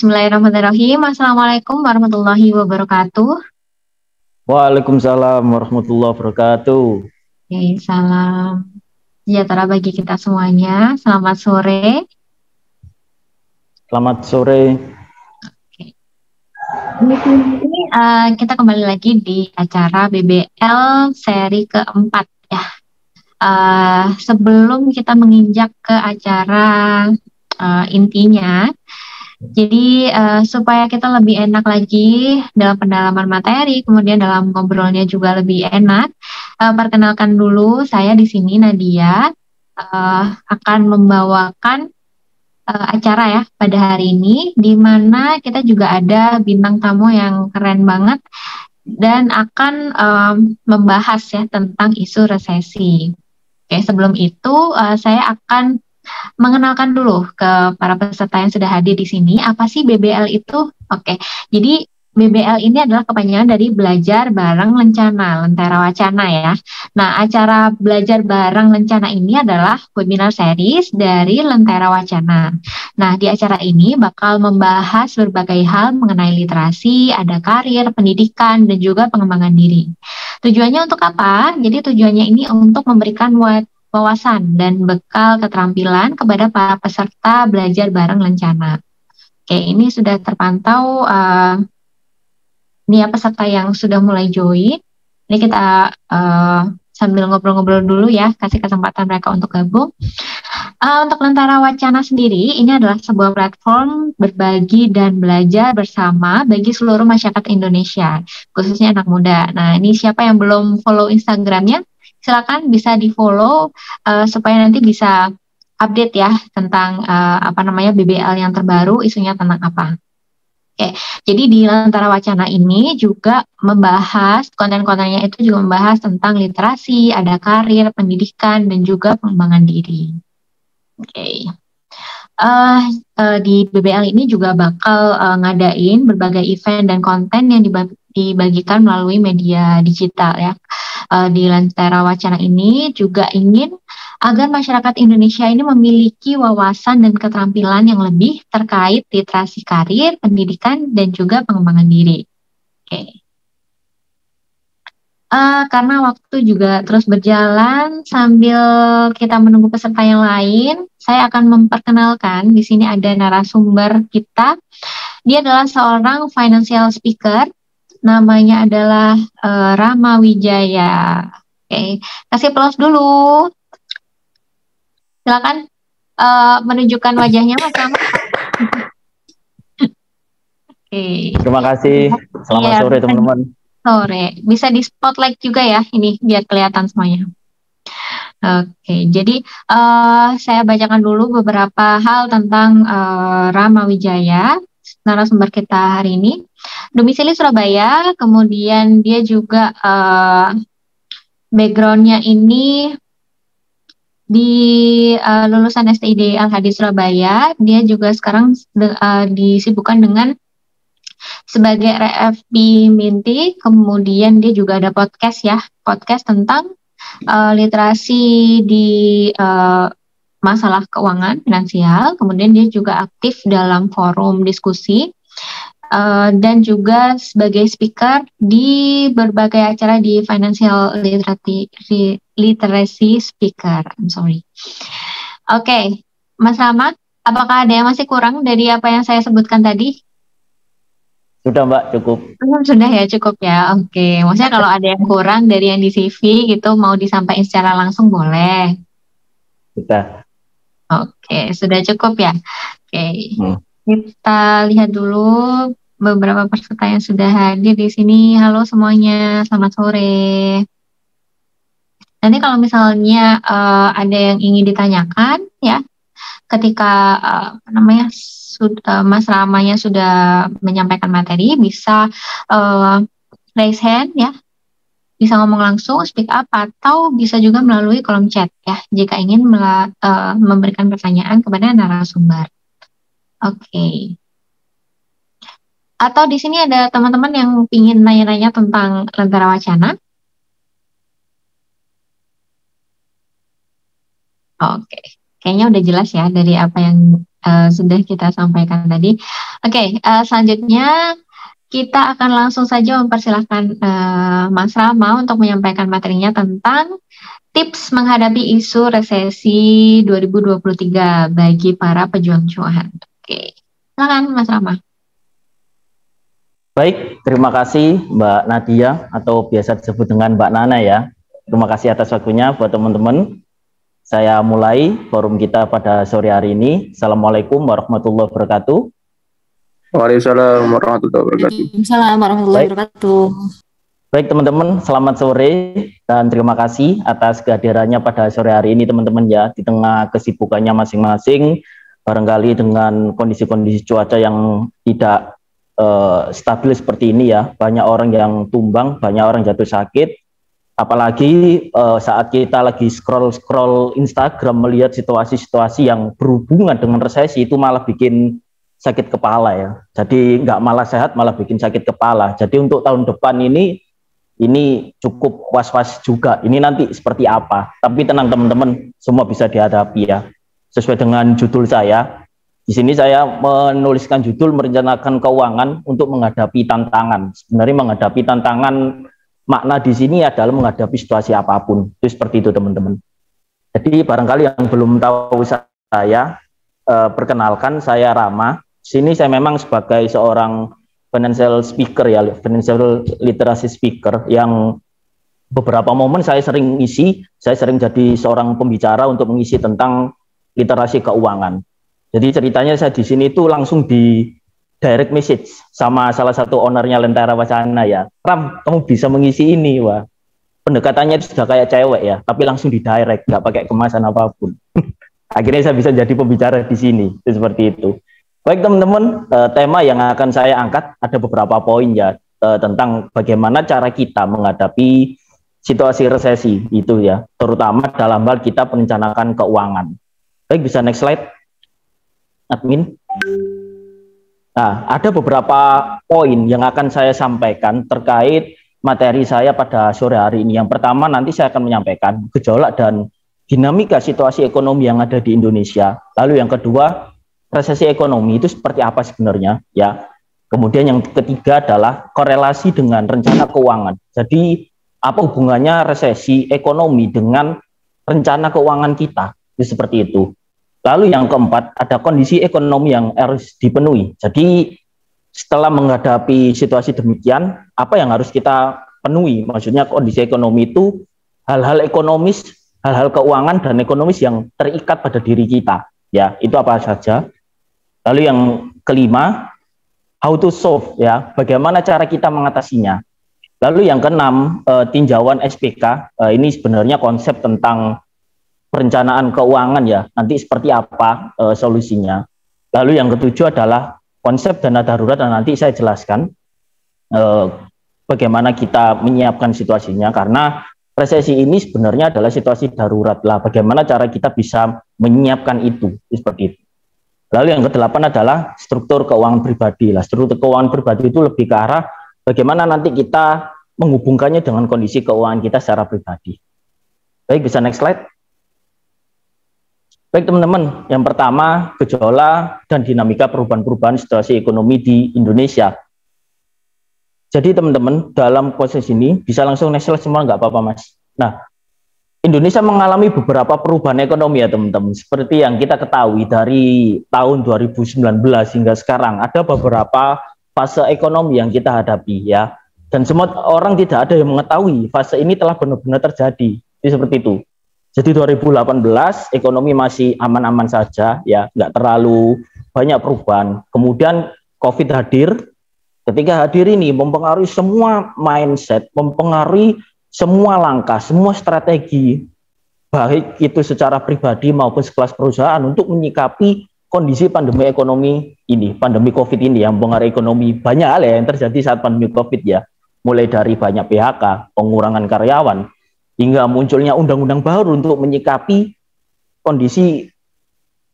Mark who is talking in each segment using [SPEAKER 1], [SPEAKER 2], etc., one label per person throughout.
[SPEAKER 1] Bismillahirrahmanirrahim. Assalamualaikum warahmatullahi wabarakatuh.
[SPEAKER 2] Waalaikumsalam warahmatullahi wabarakatuh.
[SPEAKER 1] Oke, salam sejahtera bagi kita semuanya. Selamat sore.
[SPEAKER 2] Selamat sore.
[SPEAKER 1] Oke. Di sini kita kembali lagi di acara BBL seri keempat ya. Sebelum kita menginjak ke acara intinya, jadi supaya kita lebih enak lagi dalam pendalaman materi, kemudian dalam ngobrolnya juga lebih enak, perkenalkan dulu saya di sini Nadia akan membawakan acara ya pada hari ini, di mana kita juga ada bintang tamu yang keren banget dan akan membahas ya tentang isu resesi. Oke, sebelum itu saya akan mengenalkan dulu ke para peserta yang sudah hadir di sini. Apa sih BBL itu? Oke, jadi BBL ini adalah kepanjangan dari Belajar Bareng Lencana, Lentera Wacana ya. Nah, acara Belajar Bareng Lencana ini adalah webinar series dari Lentera Wacana. Nah, di acara ini bakal membahas berbagai hal mengenai literasi, ada karir, pendidikan, dan juga pengembangan diri. Tujuannya untuk apa? Jadi tujuannya ini untuk memberikan wawasan dan bekal keterampilan kepada para peserta belajar bareng Lencana. Oke, ini sudah terpantau ini ya peserta yang sudah mulai join. Ini kita sambil ngobrol-ngobrol dulu ya, kasih kesempatan mereka untuk gabung. Untuk Lentera Wacana sendiri, ini adalah sebuah platform berbagi dan belajar bersama bagi seluruh masyarakat Indonesia, khususnya anak muda. Nah, ini siapa yang belum follow Instagramnya? Silakan bisa di-follow supaya nanti bisa update ya tentang BBL yang terbaru, isunya tentang apa. Oke, jadi di Lentera Wacana ini juga membahas, konten-kontennya itu juga membahas tentang literasi, ada karir, pendidikan, dan juga pengembangan diri. Oke. Di BBL ini juga bakal ngadain berbagai event dan konten yang dibagikan melalui media digital ya. Di Lentera Wacana ini juga ingin agar masyarakat Indonesia ini memiliki wawasan dan keterampilan yang lebih terkait literasi karir, pendidikan, dan juga pengembangan diri. Oke. Karena waktu juga terus berjalan sambil kita menunggu peserta yang lain, saya akan memperkenalkan di sini ada narasumber kita. Dia adalah seorang financial speaker, namanya adalah Rama Wijaya. Oke, kasih aplaus dulu. Silakan menunjukkan wajahnya Mas Rama. Oke.
[SPEAKER 2] Terima kasih. Selamat
[SPEAKER 1] Iya,
[SPEAKER 2] sore teman-teman.
[SPEAKER 1] sore. Bisa di spotlight juga ya, ini biar kelihatan semuanya. Oke, jadi saya bacakan dulu beberapa hal tentang Rama Wijaya, narasumber kita hari ini. Domisili Surabaya, kemudian dia juga backgroundnya ini di lulusan STID Al-Hadi Surabaya. Dia juga sekarang disibukkan dengan sebagai RFP Minty, kemudian dia juga ada podcast ya, podcast tentang literasi di masalah keuangan finansial, kemudian dia juga aktif dalam forum diskusi dan juga sebagai speaker di berbagai acara di financial literacy speaker. I'm sorry. Oke, Mas Rama, apakah ada yang masih kurang dari apa yang saya sebutkan tadi?
[SPEAKER 2] Sudah Mbak, cukup.
[SPEAKER 1] Sudah ya, cukup ya. Oke, maksudnya kalau ada yang kurang dari yang di CV gitu mau disampaikan secara langsung boleh.
[SPEAKER 2] Sudah.
[SPEAKER 1] Oke, sudah cukup ya. Oke, kita lihat dulu beberapa peserta yang sudah hadir di sini. Halo semuanya, selamat sore. Nanti kalau misalnya ada yang ingin ditanyakan ya, ketika Mas Ramanya sudah menyampaikan materi, bisa raise hand ya, bisa ngomong langsung, speak up, atau bisa juga melalui kolom chat ya, jika ingin memberikan pertanyaan kepada narasumber. Oke. Atau di sini ada teman-teman yang ingin nanya-nanya tentang Lentera Wacana? Oke. Kayaknya udah jelas ya dari apa yang sudah kita sampaikan tadi. Oke, selanjutnya kita akan langsung saja mempersilahkan Mas Rama untuk menyampaikan materinya tentang tips menghadapi isu resesi 2023 bagi para pejuang cuan. Oke, silakan Mas Rama.
[SPEAKER 2] Baik, terima kasih Mbak Nadia atau biasa disebut dengan Mbak Nana ya. Terima kasih atas waktunya buat teman-teman. Saya mulai forum kita pada sore hari ini. Assalamualaikum warahmatullahi wabarakatuh.
[SPEAKER 3] Waalaikumsalam warahmatullahi wabarakatuh.
[SPEAKER 4] Waalaikumsalam warahmatullahi wabarakatuh.
[SPEAKER 2] Baik teman-teman, selamat sore dan terima kasih atas kehadirannya pada sore hari ini teman-teman ya. Di tengah kesibukannya masing-masing, barangkali dengan kondisi-kondisi cuaca yang tidak stabil seperti ini ya, banyak orang yang tumbang, banyak orang jatuh sakit, apalagi saat kita lagi scroll Instagram melihat situasi-situasi yang berhubungan dengan resesi itu malah bikin sakit kepala ya, jadi nggak malah sehat, malah bikin sakit kepala. Jadi untuk tahun depan ini cukup was-was juga, ini nanti seperti apa, tapi tenang teman-teman, semua bisa dihadapi ya, sesuai dengan judul saya. Di sini saya menuliskan judul merencanakan keuangan untuk menghadapi tantangan. Sebenarnya menghadapi tantangan, makna di sini adalah menghadapi situasi apapun. Itu seperti itu teman-teman. Jadi barangkali yang belum tahu saya, perkenalkan saya Rama. Di sini saya memang sebagai seorang financial speaker ya, financial literacy speaker yang beberapa momen saya sering jadi seorang pembicara untuk mengisi tentang literasi keuangan. Jadi ceritanya saya di sini itu langsung di direct message sama salah satu ownernya Lentera Wacana ya. Ram, kamu bisa mengisi ini, wah. Pendekatannya itu sudah kayak cewek ya, tapi langsung di direct, nggak pakai kemasan apapun. Akhirnya saya bisa jadi pembicara di sini, itu seperti itu. Baik teman-teman, tema yang akan saya angkat ada beberapa poin ya, tentang bagaimana cara kita menghadapi situasi resesi itu ya, terutama dalam hal kita merencanakan keuangan. Baik, bisa next slide. Admin. Nah, ada beberapa poin yang akan saya sampaikan terkait materi saya pada sore hari ini. Yang pertama nanti saya akan menyampaikan gejolak dan dinamika situasi ekonomi yang ada di Indonesia. Lalu yang kedua, resesi ekonomi itu seperti apa sebenarnya ya. Kemudian yang ketiga adalah korelasi dengan rencana keuangan. Jadi apa hubungannya resesi ekonomi dengan rencana keuangan kita? Itu seperti itu. Lalu yang keempat, ada kondisi ekonomi yang harus dipenuhi. Jadi setelah menghadapi situasi demikian, apa yang harus kita penuhi? Maksudnya kondisi ekonomi itu hal-hal ekonomis, hal-hal keuangan dan ekonomis yang terikat pada diri kita. Ya, itu apa saja. Lalu yang kelima, how to solve ya, bagaimana cara kita mengatasinya. Lalu yang keenam, tinjauan SPK. Ini sebenarnya konsep tentang perencanaan keuangan ya, nanti seperti apa solusinya. Lalu yang ketujuh adalah konsep dana darurat dan nanti saya jelaskan bagaimana kita menyiapkan situasinya, karena resesi ini sebenarnya adalah situasi darurat lah, bagaimana cara kita bisa menyiapkan itu, seperti itu. Lalu yang kedelapan adalah struktur keuangan pribadi lah. Struktur keuangan pribadi itu lebih ke arah bagaimana nanti kita menghubungkannya dengan kondisi keuangan kita secara pribadi. Baik, bisa next slide. Baik teman-teman, yang pertama gejolak dan dinamika perubahan-perubahan situasi ekonomi di Indonesia. Jadi teman-teman, dalam proses ini bisa langsung next slide semua, nggak apa-apa mas. Nah, Indonesia mengalami beberapa perubahan ekonomi ya teman-teman. Seperti yang kita ketahui dari tahun 2019 hingga sekarang, ada beberapa fase ekonomi yang kita hadapi ya. Dan semua orang tidak ada yang mengetahui fase ini telah benar-benar terjadi. Jadi seperti itu. Jadi 2018 ekonomi masih aman-aman saja ya, nggak terlalu banyak perubahan. Kemudian COVID hadir, ketika hadir ini mempengaruhi semua mindset, mempengaruhi semua langkah, semua strategi, baik itu secara pribadi maupun sekelas perusahaan untuk menyikapi kondisi pandemi ekonomi ini, pandemi COVID ini yang mempengaruhi ekonomi. Banyak hal ya yang terjadi saat pandemi COVID ya, mulai dari banyak PHK, pengurangan karyawan, hingga munculnya undang-undang baru untuk menyikapi kondisi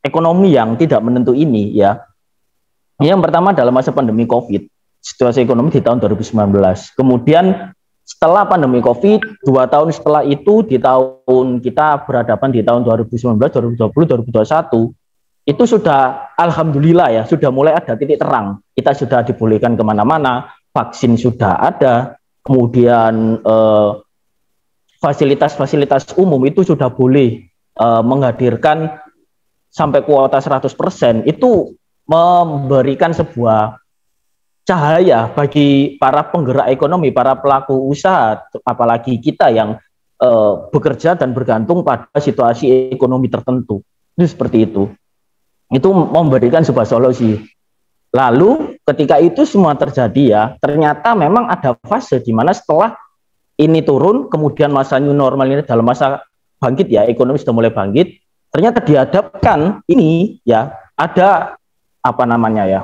[SPEAKER 2] ekonomi yang tidak menentu ini ya. Yang pertama dalam masa pandemi COVID, situasi ekonomi di tahun 2019. Kemudian setelah pandemi COVID, 2 tahun setelah itu di tahun kita berhadapan di tahun 2019, 2020, 2021, itu sudah alhamdulillah ya, sudah mulai ada titik terang. Kita sudah dibolehkan kemana-mana, vaksin sudah ada, kemudian fasilitas-fasilitas umum itu sudah boleh menghadirkan sampai kuota 100%. Itu memberikan sebuah cahaya bagi para penggerak ekonomi, para pelaku usaha, apalagi kita yang bekerja dan bergantung pada situasi ekonomi tertentu. Itu seperti itu. Itu memberikan sebuah solusi. Lalu ketika itu semua terjadi ya, ternyata memang ada fase di mana setelah ini turun, kemudian masa new normal ini dalam masa bangkit ya, ekonomi sudah mulai bangkit, ternyata dihadapkan ini ya, ada apa namanya ya,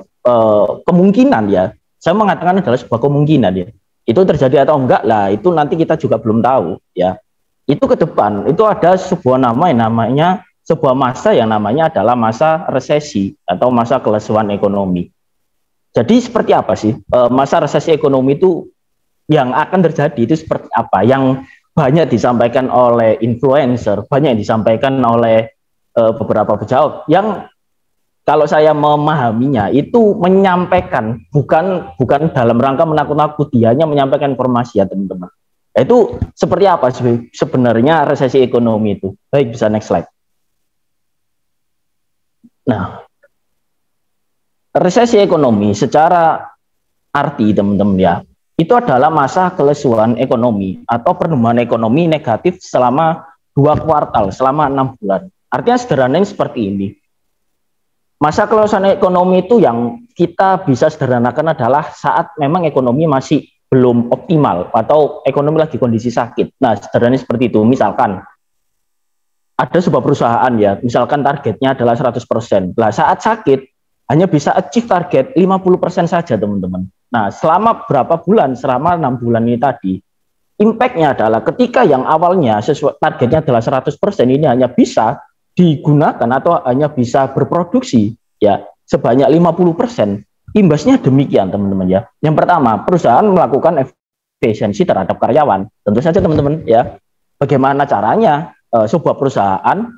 [SPEAKER 2] kemungkinan ya, saya mengatakan adalah sebuah kemungkinan ya, itu terjadi atau enggak lah, itu nanti kita juga belum tahu ya. Itu ke depan, itu ada sebuah nama yang namanya, sebuah masa yang namanya adalah masa resesi atau masa kelesuan ekonomi. Jadi seperti apa sih masa resesi ekonomi itu yang akan terjadi, itu seperti apa? Yang banyak disampaikan oleh influencer, banyak disampaikan oleh beberapa pejabat yang kalau saya memahaminya itu menyampaikan bukan dalam rangka menakut-nakuti, hanya menyampaikan informasi ya teman-teman. Itu seperti apa sih sebenarnya resesi ekonomi itu? Baik, bisa next slide. Nah, resesi ekonomi secara arti teman-teman ya, itu adalah masa kelesuan ekonomi atau pertumbuhan ekonomi negatif selama 2 kuartal, selama 6 bulan. Artinya sederhananya seperti ini. Masa kelesuan ekonomi itu yang kita bisa sederhanakan adalah saat memang ekonomi masih belum optimal atau ekonomi lagi kondisi sakit. Nah, sederhananya seperti itu. Misalkan ada sebuah perusahaan ya, misalkan targetnya adalah 100%. Nah, saat sakit hanya bisa achieve target 50% saja, teman-teman. Nah, selama berapa bulan? Selama 6 bulan ini tadi, impact-nya adalah ketika yang awalnya sesuai targetnya adalah 100%, ini hanya bisa digunakan atau hanya bisa berproduksi ya sebanyak 50%. Imbasnya demikian, teman-teman ya. Yang pertama, perusahaan melakukan efisiensi terhadap karyawan. Tentu saja, teman-teman ya. Bagaimana caranya sebuah perusahaan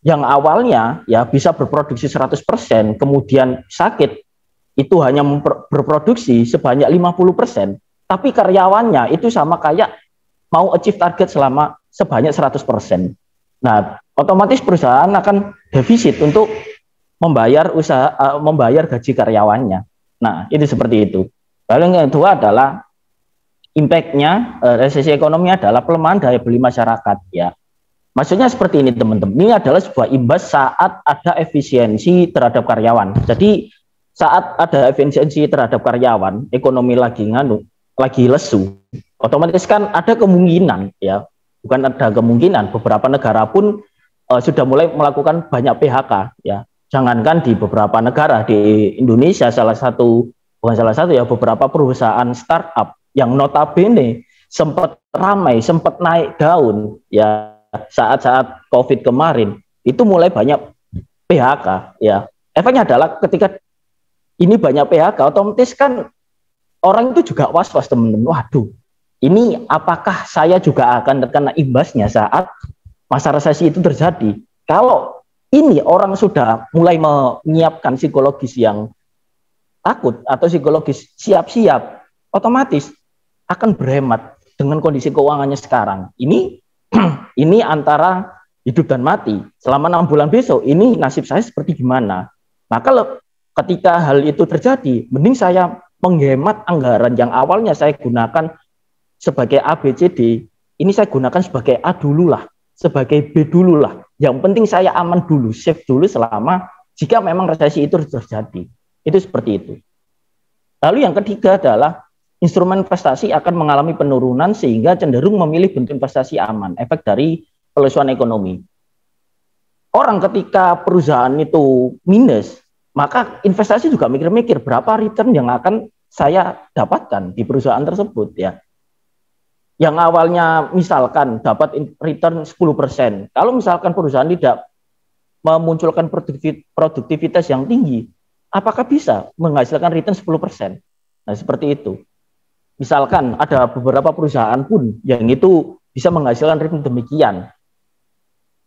[SPEAKER 2] yang awalnya ya bisa berproduksi 100%, kemudian sakit, itu hanya berproduksi sebanyak 50%, tapi karyawannya itu sama kayak mau achieve target selama sebanyak 100%. Nah, otomatis perusahaan akan defisit untuk membayar membayar gaji karyawannya. Nah, itu seperti itu. Lalu yang kedua adalah impact-nya resesi ekonomi adalah pelemahan daya beli masyarakat ya. Maksudnya seperti ini teman-teman, ini adalah sebuah imbas saat ada efisiensi terhadap karyawan. Jadi saat ada efisiensi terhadap karyawan, ekonomi lagi lesu, otomatis kan ada kemungkinan ya, bukan ada kemungkinan, beberapa negara pun sudah mulai melakukan banyak PHK ya. Jangankan di beberapa negara, di Indonesia bukan salah satu ya, beberapa perusahaan startup yang notabene sempat ramai, sempat naik daun ya saat-saat COVID kemarin, itu mulai banyak PHK ya. Efeknya adalah ketika ini banyak PHK, otomatis kan orang itu juga was-was, teman-teman. Waduh, ini apakah saya juga akan terkena imbasnya saat masa resesi itu terjadi? Kalau ini orang sudah mulai menyiapkan psikologis yang takut atau psikologis siap-siap, otomatis akan berhemat dengan kondisi keuangannya sekarang. Ini antara hidup dan mati. Selama 6 bulan besok, ini nasib saya seperti gimana? Maka ketika hal itu terjadi, mending saya menghemat anggaran yang awalnya saya gunakan sebagai A, B, C, D, ini saya gunakan sebagai A dulu lah, sebagai B dulu lah. Yang penting saya aman dulu, safe dulu selama jika memang resesi itu terjadi. Itu seperti itu. Lalu yang ketiga adalah instrumen investasi akan mengalami penurunan sehingga cenderung memilih bentuk investasi aman, efek dari pelesuan ekonomi. Orang ketika perusahaan itu minus, maka investasi juga mikir-mikir berapa return yang akan saya dapatkan di perusahaan tersebut ya. Yang awalnya misalkan dapat return 10%, kalau misalkan perusahaan tidak memunculkan produktivitas yang tinggi, apakah bisa menghasilkan return 10%? Nah, seperti itu. Misalkan ada beberapa perusahaan pun yang itu bisa menghasilkan return demikian.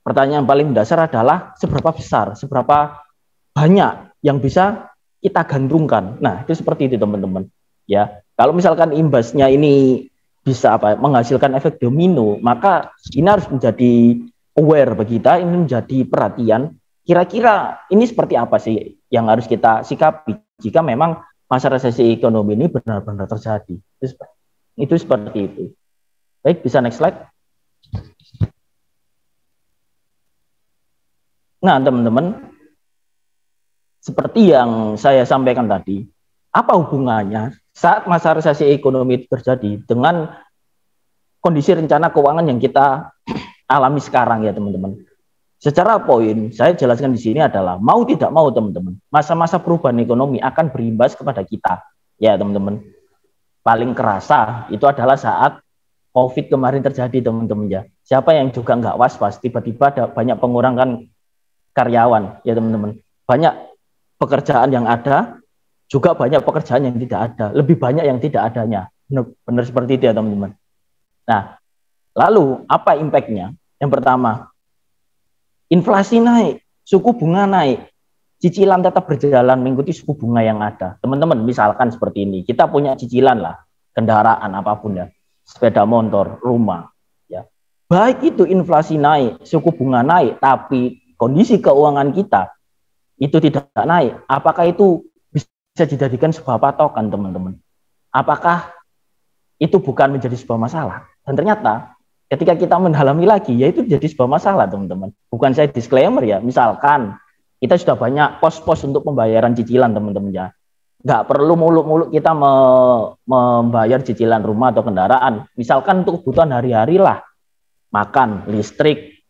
[SPEAKER 2] Pertanyaan paling dasar adalah seberapa besar, seberapa banyak yang bisa kita gantungkan. Nah, itu seperti itu teman-teman. Ya, kalau misalkan imbasnya ini bisa menghasilkan efek domino, maka ini harus menjadi aware bagi kita, ini menjadi perhatian. Kira-kira ini seperti apa sih yang harus kita sikapi jika memang masa resesi ekonomi ini benar-benar terjadi. Itu seperti itu. Baik, bisa next slide. Nah, teman-teman, seperti yang saya sampaikan tadi, apa hubungannya saat masa resesi ekonomi terjadi dengan kondisi rencana keuangan yang kita alami sekarang ya teman-teman. Secara poin, saya jelaskan di sini adalah mau tidak mau teman-teman, masa-masa perubahan ekonomi akan berimbas kepada kita ya teman-teman. Paling kerasa itu adalah saat COVID kemarin terjadi teman-teman ya. Siapa yang juga nggak was-was, tiba-tiba ada banyak pengurangan karyawan ya teman-teman. Banyak pekerjaan yang ada, juga banyak pekerjaan yang tidak ada. Lebih banyak yang tidak adanya. Benar seperti itu ya teman-teman. Nah, lalu apa impact-nya? Yang pertama, inflasi naik, suku bunga naik, cicilan tetap berjalan mengikuti suku bunga yang ada. Teman-teman, misalkan seperti ini, kita punya cicilan lah, kendaraan apapun ya, sepeda motor, rumah. Ya. Baik itu inflasi naik, suku bunga naik, tapi kondisi keuangan kita itu tidak naik, apakah itu bisa dijadikan sebuah patokan teman-teman? Apakah itu bukan menjadi sebuah masalah? Dan ternyata ketika kita mendalami lagi, ya itu jadi sebuah masalah teman-teman. Bukan saya disclaimer ya, misalkan kita sudah banyak pos-pos untuk pembayaran cicilan teman-teman ya. Nggak perlu muluk-muluk kita membayar cicilan rumah atau kendaraan. Misalkan untuk kebutuhan hari-hari lah, makan, listrik,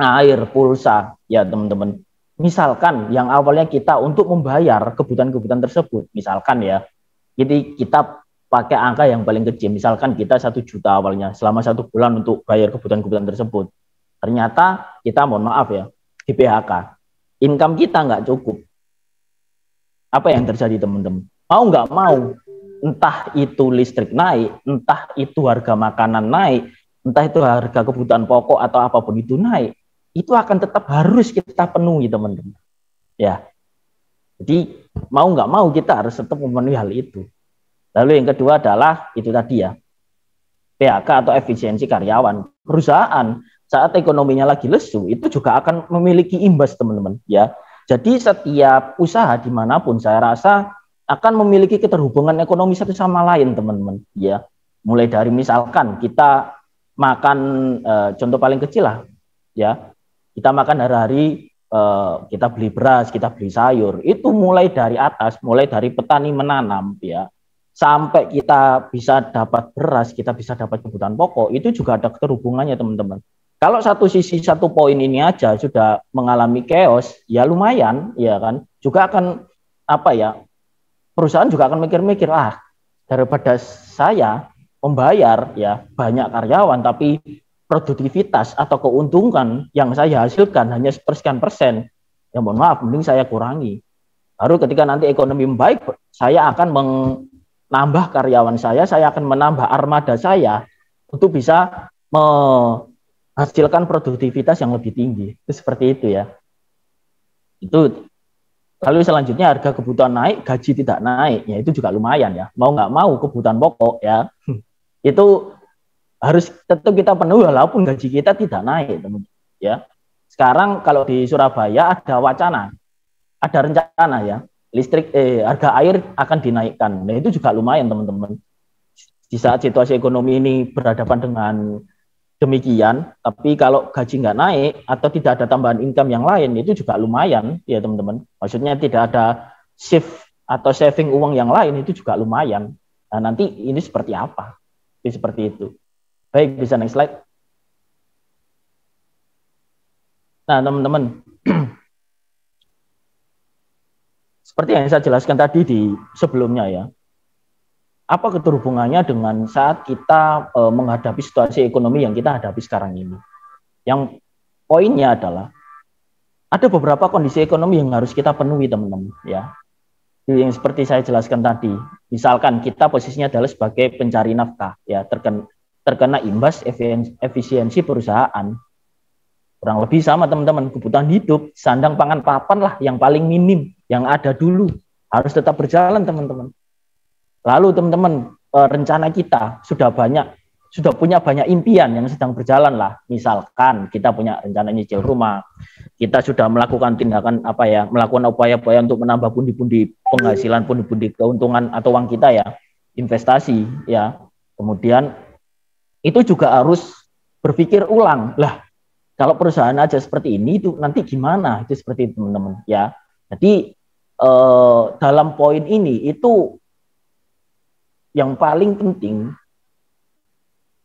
[SPEAKER 2] air, pulsa, ya teman-teman. Misalkan yang awalnya kita untuk membayar kebutuhan-kebutuhan tersebut, misalkan ya, jadi kita pakai angka yang paling kecil, misalkan kita 1 juta awalnya, selama 1 bulan untuk bayar kebutuhan-kebutuhan tersebut. Ternyata kita mohon maaf ya, di PHK, income kita nggak cukup. Apa yang terjadi teman-teman? Mau nggak mau, entah itu listrik naik, entah itu harga makanan naik, entah itu harga kebutuhan pokok atau apapun itu naik, itu akan tetap harus kita penuhi teman-teman. Ya, jadi mau nggak mau kita harus tetap memenuhi hal itu. Lalu yang kedua adalah itu tadi ya, PHK atau efisiensi karyawan. Perusahaan saat ekonominya lagi lesu itu juga akan memiliki imbas teman-teman. Ya, jadi setiap usaha dimanapun saya rasa akan memiliki keterhubungan ekonomi satu sama lain teman-teman. Ya, mulai dari misalkan kita makan contoh paling kecil lah, ya. Kita makan hari-hari, kita beli beras, kita beli sayur, itu mulai dari atas, mulai dari petani menanam, ya, sampai kita bisa dapat beras, kita bisa dapat kebutuhan pokok, itu juga ada keterhubungannya teman-teman. Kalau satu sisi, satu poin ini aja sudah mengalami chaos, ya lumayan, ya kan, juga akan apa ya, perusahaan juga akan mikir-mikir, daripada saya membayar ya banyak karyawan, tapi produktivitas atau keuntungan yang saya hasilkan hanya sepersekian persen, ya mohon maaf, mending saya kurangi. Baru ketika nanti ekonomi membaik, saya akan menambah karyawan saya akan menambah armada saya untuk bisa menghasilkan produktivitas yang lebih tinggi. Itu seperti itu ya. Itu lalu selanjutnya harga kebutuhan naik, gaji tidak naik, ya itu juga lumayan ya. Mau nggak mau kebutuhan pokok ya, itu harus tetap kita penuhi walaupun gaji kita tidak naik teman-teman ya. Sekarang kalau di Surabaya ada wacana, ada rencana ya, listrik harga air akan dinaikkan. Nah itu juga lumayan teman-teman. Di saat situasi ekonomi ini berhadapan dengan demikian, tapi kalau gaji nggak naik atau tidak ada tambahan income yang lain, itu juga lumayan ya teman-teman. Maksudnya tidak ada shift atau saving uang yang lain, itu juga lumayan. Nah nanti ini seperti apa? Itu seperti itu. Baik, bisa next slide. Nah, teman-teman, seperti yang saya jelaskan tadi di sebelumnya ya, apa keterhubungannya dengan saat kita menghadapi situasi ekonomi yang kita hadapi sekarang ini? Yang poinnya adalah ada beberapa kondisi ekonomi yang harus kita penuhi, teman-teman ya. Yang seperti saya jelaskan tadi, misalkan kita posisinya adalah sebagai pencari nafkah ya, terkena imbas efisiensi perusahaan. Kurang lebih sama teman-teman, kebutuhan hidup, sandang pangan papan lah yang paling minim, yang ada dulu. Harus tetap berjalan teman-teman. Lalu teman-teman, rencana kita sudah punya banyak impian yang sedang berjalan lah. Misalkan kita punya rencana nyicil rumah, kita sudah melakukan tindakan melakukan upaya-upaya untuk menambah pundi-pundi penghasilan, pundi-pundi keuntungan atau uang kita ya, investasi ya. Kemudian itu juga harus berpikir ulang lah. Kalau perusahaan aja seperti ini, itu nanti gimana? Itu seperti itu teman-teman ya. Jadi dalam poin ini itu yang paling penting,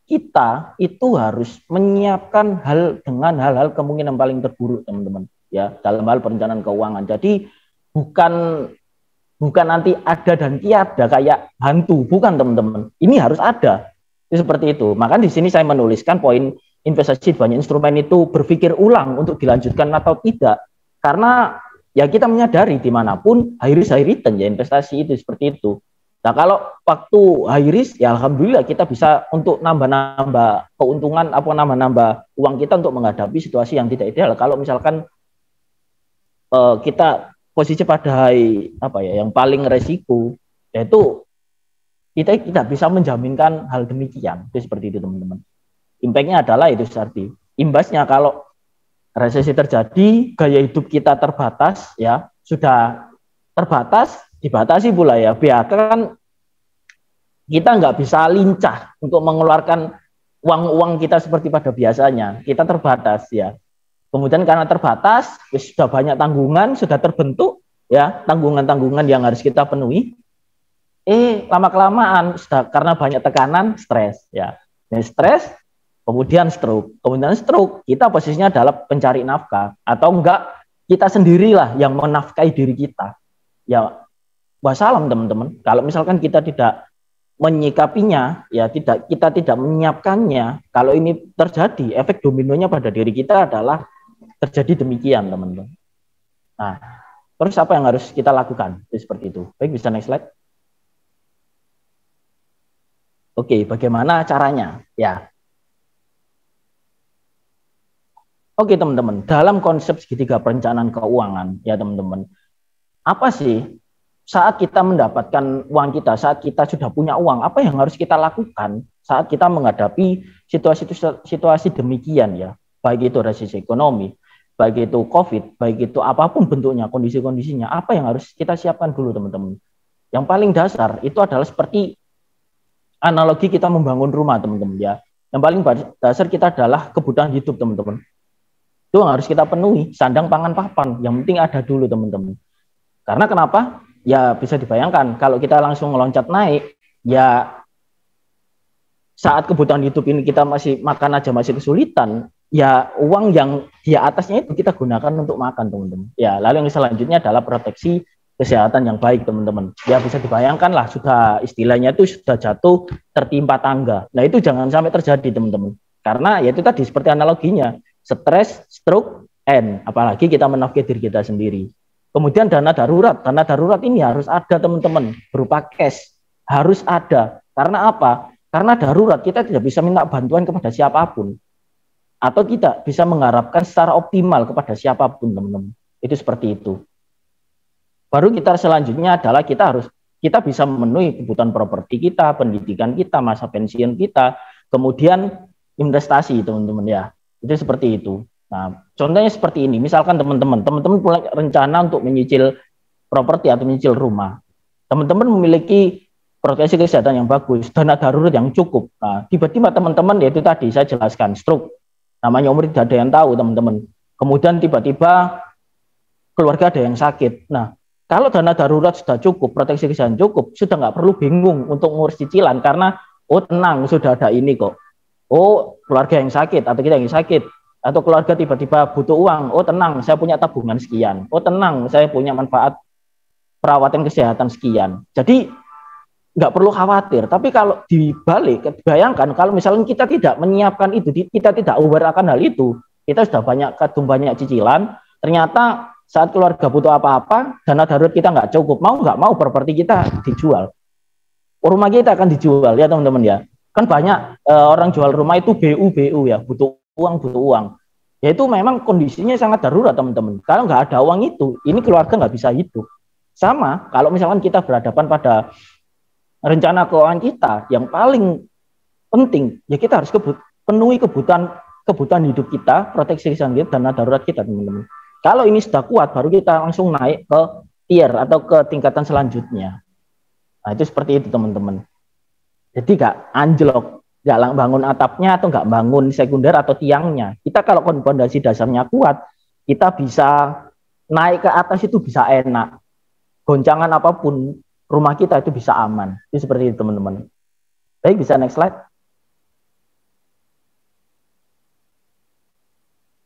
[SPEAKER 2] kita itu harus menyiapkan dengan hal-hal kemungkinan paling terburuk teman-teman ya, dalam hal perencanaan keuangan. Jadi bukan nanti ada dan tiada kayak hantu, bukan teman-teman. Ini harus ada. Itu seperti itu. Maka di sini saya menuliskan poin investasi banyak instrumen itu berpikir ulang untuk dilanjutkan atau tidak. Karena ya kita menyadari dimanapun high risk high return ya, investasi itu seperti itu. Nah kalau waktu high risk ya alhamdulillah kita bisa untuk nambah-nambah keuntungan, nambah uang kita untuk menghadapi situasi yang tidak ideal. Kalau misalkan kita posisi pada yang paling resiko, yaitu kita tidak bisa menjaminkan hal demikian. Itu seperti itu teman-teman. Impact-nya adalah itu seperti imbasnya kalau resesi terjadi, gaya hidup kita terbatas ya, sudah terbatas, dibatasi pula ya. Biarkan kita nggak bisa lincah untuk mengeluarkan uang-uang kita seperti pada biasanya. Kita terbatas ya. Kemudian karena terbatas, sudah banyak tanggungan, sudah terbentuk ya, tanggungan-tanggungan yang harus kita penuhi. Lama-kelamaan karena banyak tekanan, stres ya. Dan stres kemudian stroke kita posisinya adalah pencari nafkah, atau enggak kita sendirilah yang menafkahi diri kita ya. Wassalam teman-teman, kalau misalkan kita tidak menyikapinya ya, kita tidak menyiapkannya, kalau ini terjadi, efek dominonya pada diri kita adalah terjadi demikian teman-teman. Nah terus apa yang harus kita lakukan? Seperti itu. Baik, bisa next slide. Oke, bagaimana caranya ya? Oke teman-teman, dalam konsep segitiga perencanaan keuangan ya teman-teman, apa sih saat kita mendapatkan uang kita, saat kita sudah punya uang, apa yang harus kita lakukan saat kita menghadapi situasi demikian ya, baik itu resesi ekonomi, baik itu COVID, baik itu apapun bentuknya, kondisi-kondisinya, apa yang harus kita siapkan dulu teman-teman. Yang paling dasar itu adalah seperti analogi kita membangun rumah teman-teman ya. Yang paling dasar kita adalah kebutuhan hidup teman-teman. Itu yang harus kita penuhi, sandang pangan papan, yang penting ada dulu teman-teman. Karena kenapa? Ya bisa dibayangkan kalau kita langsung meloncat naik, ya saat kebutuhan hidup ini kita masih makan aja masih kesulitan, ya uang yang di atasnya itu kita gunakan untuk makan teman-teman. Ya lalu yang selanjutnya adalah proteksi kesehatan yang baik teman-teman. Ya bisa dibayangkan lah, sudah istilahnya itu sudah jatuh tertimpa tangga. Nah itu jangan sampai terjadi teman-teman. Karena ya itu tadi seperti analoginya, stres, stroke, apalagi kita menafkahi diri kita sendiri. Kemudian dana darurat ini harus ada teman-teman, berupa cash, harus ada. Karena apa? Karena darurat kita tidak bisa minta bantuan kepada siapapun, atau tidak bisa mengharapkan secara optimal kepada siapapun teman-teman. Itu seperti itu. Baru kita selanjutnya adalah kita bisa memenuhi kebutuhan properti kita, pendidikan kita, masa pensiun kita, kemudian investasi teman-teman ya. Itu seperti itu. Nah, contohnya seperti ini. Misalkan teman-teman punya rencana untuk menyicil properti atau menyicil rumah. Teman-teman memiliki proteksi kesehatan yang bagus, dana darurat yang cukup. Nah, tiba-tiba teman-teman, yaitu tadi saya jelaskan, stroke. Namanya umur tidak ada yang tahu, teman-teman. Kemudian tiba-tiba keluarga ada yang sakit. Nah, kalau dana darurat sudah cukup, proteksi kesehatan cukup, sudah nggak perlu bingung untuk ngurus cicilan, karena tenang, sudah ada ini kok. Keluarga yang sakit atau kita yang sakit, atau keluarga tiba-tiba butuh uang, tenang, saya punya tabungan sekian, tenang, saya punya manfaat perawatan kesehatan sekian. Jadi nggak perlu khawatir. Tapi kalau dibalik, bayangkan kalau misalnya kita tidak menyiapkan itu, kita tidak aware akan hal itu, kita sudah banyak cicilan, ternyata saat keluarga butuh apa-apa, dana darurat kita nggak cukup, nggak mau properti kita dijual, rumah kita akan dijual ya teman-teman ya. Kan banyak orang jual rumah itu BU ya, butuh uang. Yaitu memang kondisinya sangat darurat teman-teman. Kalau nggak ada uang itu, ini keluarga nggak bisa hidup. Sama kalau misalkan kita berhadapan pada rencana keuangan kita yang paling penting, ya kita harus penuhi kebutuhan hidup kita, proteksi kita, dana darurat kita teman-teman. Kalau ini sudah kuat, baru kita langsung naik ke tier atau ke tingkatan selanjutnya. Nah itu seperti itu teman-teman. Jadi nggak anjlok, nggak bangun atapnya atau nggak bangun sekunder atau tiangnya. Kita kalau fondasi dasarnya kuat, kita bisa naik ke atas itu bisa enak. Goncangan apapun, rumah kita itu bisa aman. Itu seperti itu teman-teman. Baik, bisa next slide.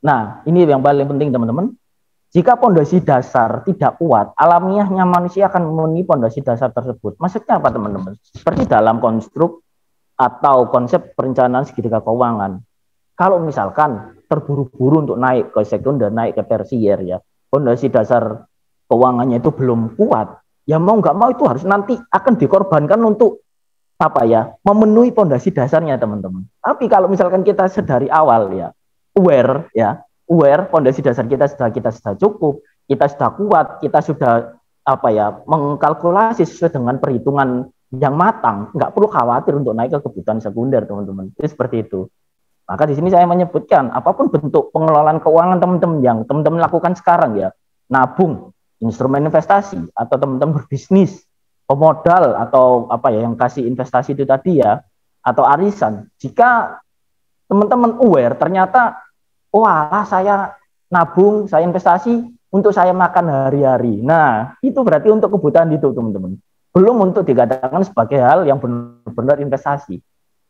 [SPEAKER 2] Nah, ini yang paling penting teman-teman. Jika fondasi dasar tidak kuat, alamiahnya manusia akan memenuhi fondasi dasar tersebut. Maksudnya apa teman-teman? Seperti dalam konstruk atau konsep perencanaan segitiga keuangan. Kalau misalkan terburu-buru untuk naik ke sekunder, naik ke tersier ya, fondasi dasar keuangannya itu belum kuat, ya mau nggak mau itu harus nanti akan dikorbankan untuk apa ya, memenuhi fondasi dasarnya teman-teman. Tapi kalau misalkan kita sedari awal ya, aware fondasi dasar kita sudah cukup, kita sudah kuat, kita sudah apa ya, mengkalkulasi sesuai dengan perhitungan yang matang, nggak perlu khawatir untuk naik ke kebutuhan sekunder teman-teman. Itu seperti itu. Maka di sini saya menyebutkan apapun bentuk pengelolaan keuangan teman-teman yang teman-teman lakukan sekarang ya, nabung, instrumen investasi, atau teman-teman berbisnis, pemodal atau apa ya yang kasih investasi itu tadi ya, atau arisan. Jika teman-teman aware ternyata wah saya nabung, saya investasi untuk saya makan hari-hari. Nah, itu berarti untuk kebutuhan itu teman-teman. Belum untuk dikatakan sebagai hal yang benar-benar investasi.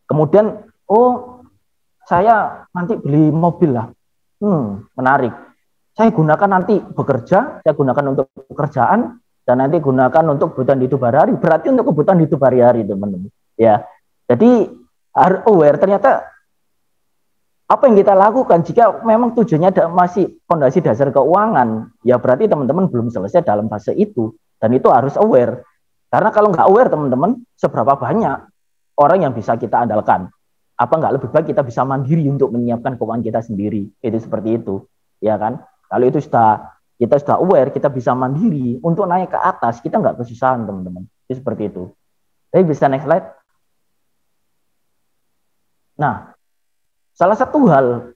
[SPEAKER 2] Kemudian, saya nanti beli mobil lah. Menarik. Saya gunakan nanti bekerja, saya gunakan untuk pekerjaan, dan nanti gunakan untuk kebutuhan hidup hari-hari. Berarti untuk kebutuhan hidup hari-hari, teman-teman. Ya, jadi harus aware ternyata apa yang kita lakukan jika memang tujuannya masih fondasi dasar keuangan, ya berarti teman-teman belum selesai dalam fase itu, dan itu harus aware. Karena kalau nggak aware teman-teman, seberapa banyak orang yang bisa kita andalkan? Apa nggak lebih baik kita bisa mandiri untuk menyiapkan keuangan kita sendiri? Itu seperti itu, ya kan? Kalau itu kita sudah aware, kita bisa mandiri untuk naik ke atas, kita nggak kesusahan teman-teman. Itu seperti itu. Jadi bisa next slide. Nah, salah satu hal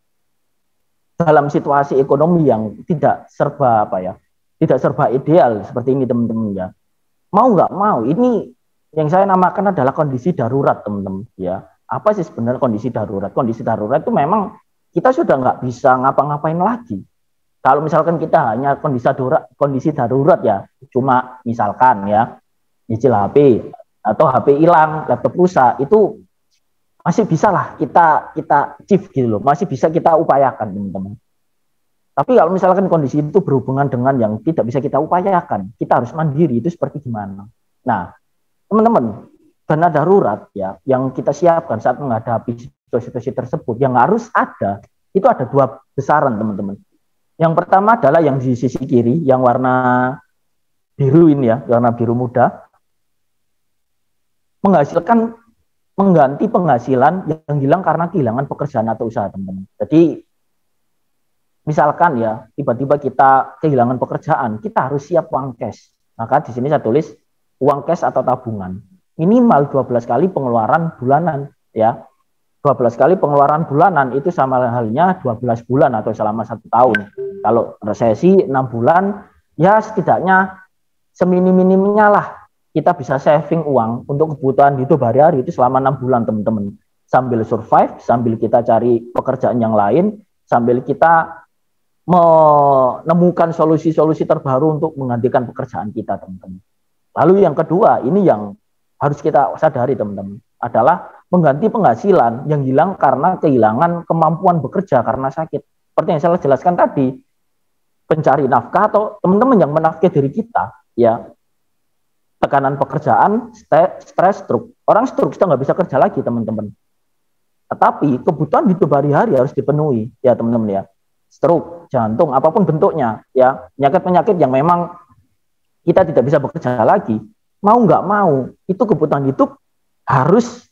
[SPEAKER 2] dalam situasi ekonomi yang tidak serba tidak serba ideal seperti ini teman-teman ya. Mau nggak mau, ini yang saya namakan adalah kondisi darurat teman-teman ya. Apa sih sebenarnya kondisi darurat? Kondisi darurat itu memang kita sudah nggak bisa ngapa-ngapain lagi. Kalau misalkan kita hanya kondisi darurat ya, cuma misalkan ya nyicil HP atau HP hilang, laptop rusak, itu masih bisa lah kita achieve gitu loh, masih bisa kita upayakan teman-teman. Tapi kalau misalkan kondisi itu berhubungan dengan yang tidak bisa kita upayakan, kita harus mandiri, itu seperti gimana? Nah, teman-teman, dana darurat ya yang kita siapkan saat menghadapi situasi tersebut yang harus ada, itu ada dua besaran teman-teman. Yang pertama adalah yang di sisi kiri, yang warna biru ini ya, warna biru muda, mengganti penghasilan yang hilang karena kehilangan pekerjaan atau usaha teman-teman. Jadi misalkan ya tiba-tiba kita kehilangan pekerjaan, kita harus siap uang cash. Maka di sini saya tulis uang cash atau tabungan. Minimal 12 kali pengeluaran bulanan ya. 12 kali pengeluaran bulanan itu sama halnya 12 bulan atau selama 1 tahun. Kalau resesi 6 bulan ya setidaknya seminim-minimnya lah kita bisa saving uang untuk kebutuhan hidup hari-hari itu selama 6 bulan teman-teman. Sambil survive, sambil kita cari pekerjaan yang lain, sambil kita menemukan solusi-solusi terbaru untuk menggantikan pekerjaan kita teman-teman. Lalu yang kedua, ini yang harus kita sadari teman-teman, adalah mengganti penghasilan yang hilang karena kehilangan kemampuan bekerja karena sakit. Seperti yang saya jelaskan tadi, pencari nafkah atau teman-teman yang menafkahi diri kita, ya, tekanan pekerjaan, stres, stroke. Orang stroke sudah nggak bisa kerja lagi teman-teman. Tetapi kebutuhan hidup hari-hari harus dipenuhi, ya teman-teman ya. Stroke, jantung, apapun bentuknya, ya penyakit-penyakit yang memang kita tidak bisa bekerja lagi, mau nggak mau, itu kebutuhan hidup harus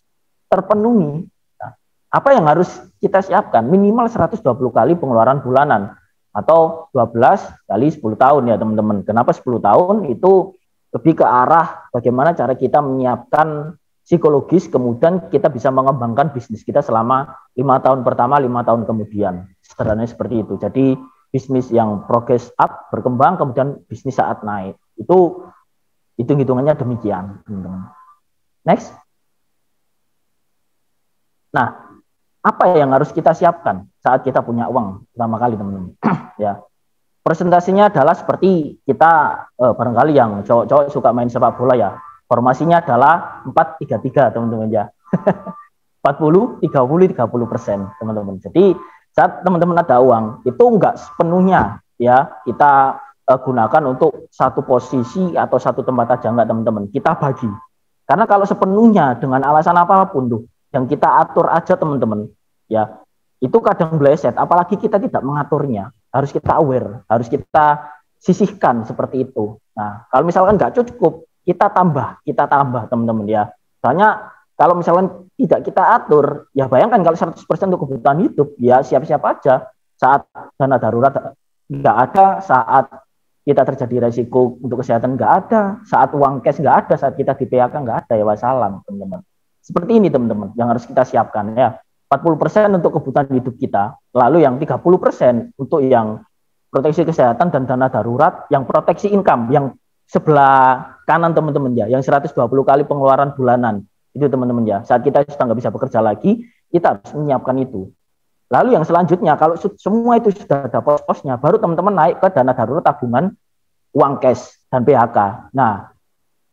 [SPEAKER 2] terpenuhi. Nah, apa yang harus kita siapkan? Minimal 120 kali pengeluaran bulanan atau 12 kali 10 tahun ya teman-teman. Kenapa 10 tahun? Itu lebih ke arah bagaimana cara kita menyiapkan psikologis, kemudian kita bisa mengembangkan bisnis kita selama 5 tahun pertama, 5 tahun kemudian. Sederhananya seperti itu. Jadi bisnis yang progress up, berkembang, kemudian bisnis saat naik. Itu hitung-hitungannya demikian, teman-teman. Next. Nah, apa yang harus kita siapkan saat kita punya uang pertama kali, teman-teman? Ya, presentasinya adalah seperti kita barangkali yang cowok-cowok suka main sepak bola ya. Formasinya adalah 4-3-3, teman-teman ya. 40, 30, 30%, teman-teman. Jadi saat teman-teman ada uang, itu enggak sepenuhnya ya kita gunakan untuk satu posisi atau satu tempat aja, enggak teman-teman. Kita bagi. Karena kalau sepenuhnya dengan alasan apapun tuh, yang kita atur aja teman-teman, ya itu kadang bleset. Apalagi kita tidak mengaturnya, harus kita aware, harus kita sisihkan seperti itu. Nah, kalau misalkan nggak cukup, kita tambah teman-teman ya. Soalnya kalau misalkan tidak kita atur, ya bayangkan kalau 100% untuk kebutuhan hidup, ya siap-siap aja. Saat dana darurat nggak ada, saat kita terjadi resiko untuk kesehatan nggak ada, saat uang cash nggak ada, saat kita di PHK nggak ada, ya wassalam teman-teman. Seperti ini teman-teman yang harus kita siapkan ya. 40% untuk kebutuhan hidup kita, lalu yang 30% untuk yang proteksi kesehatan dan dana darurat, yang proteksi income, yang sebelah kanan teman-teman ya, yang 120 kali pengeluaran bulanan. Itu teman-teman ya, saat kita sudah nggak bisa bekerja lagi, kita harus menyiapkan itu. Lalu yang selanjutnya, kalau semua itu sudah ada pos-posnya, baru teman-teman naik ke dana darurat tabungan, uang cash, dan PHK. Nah,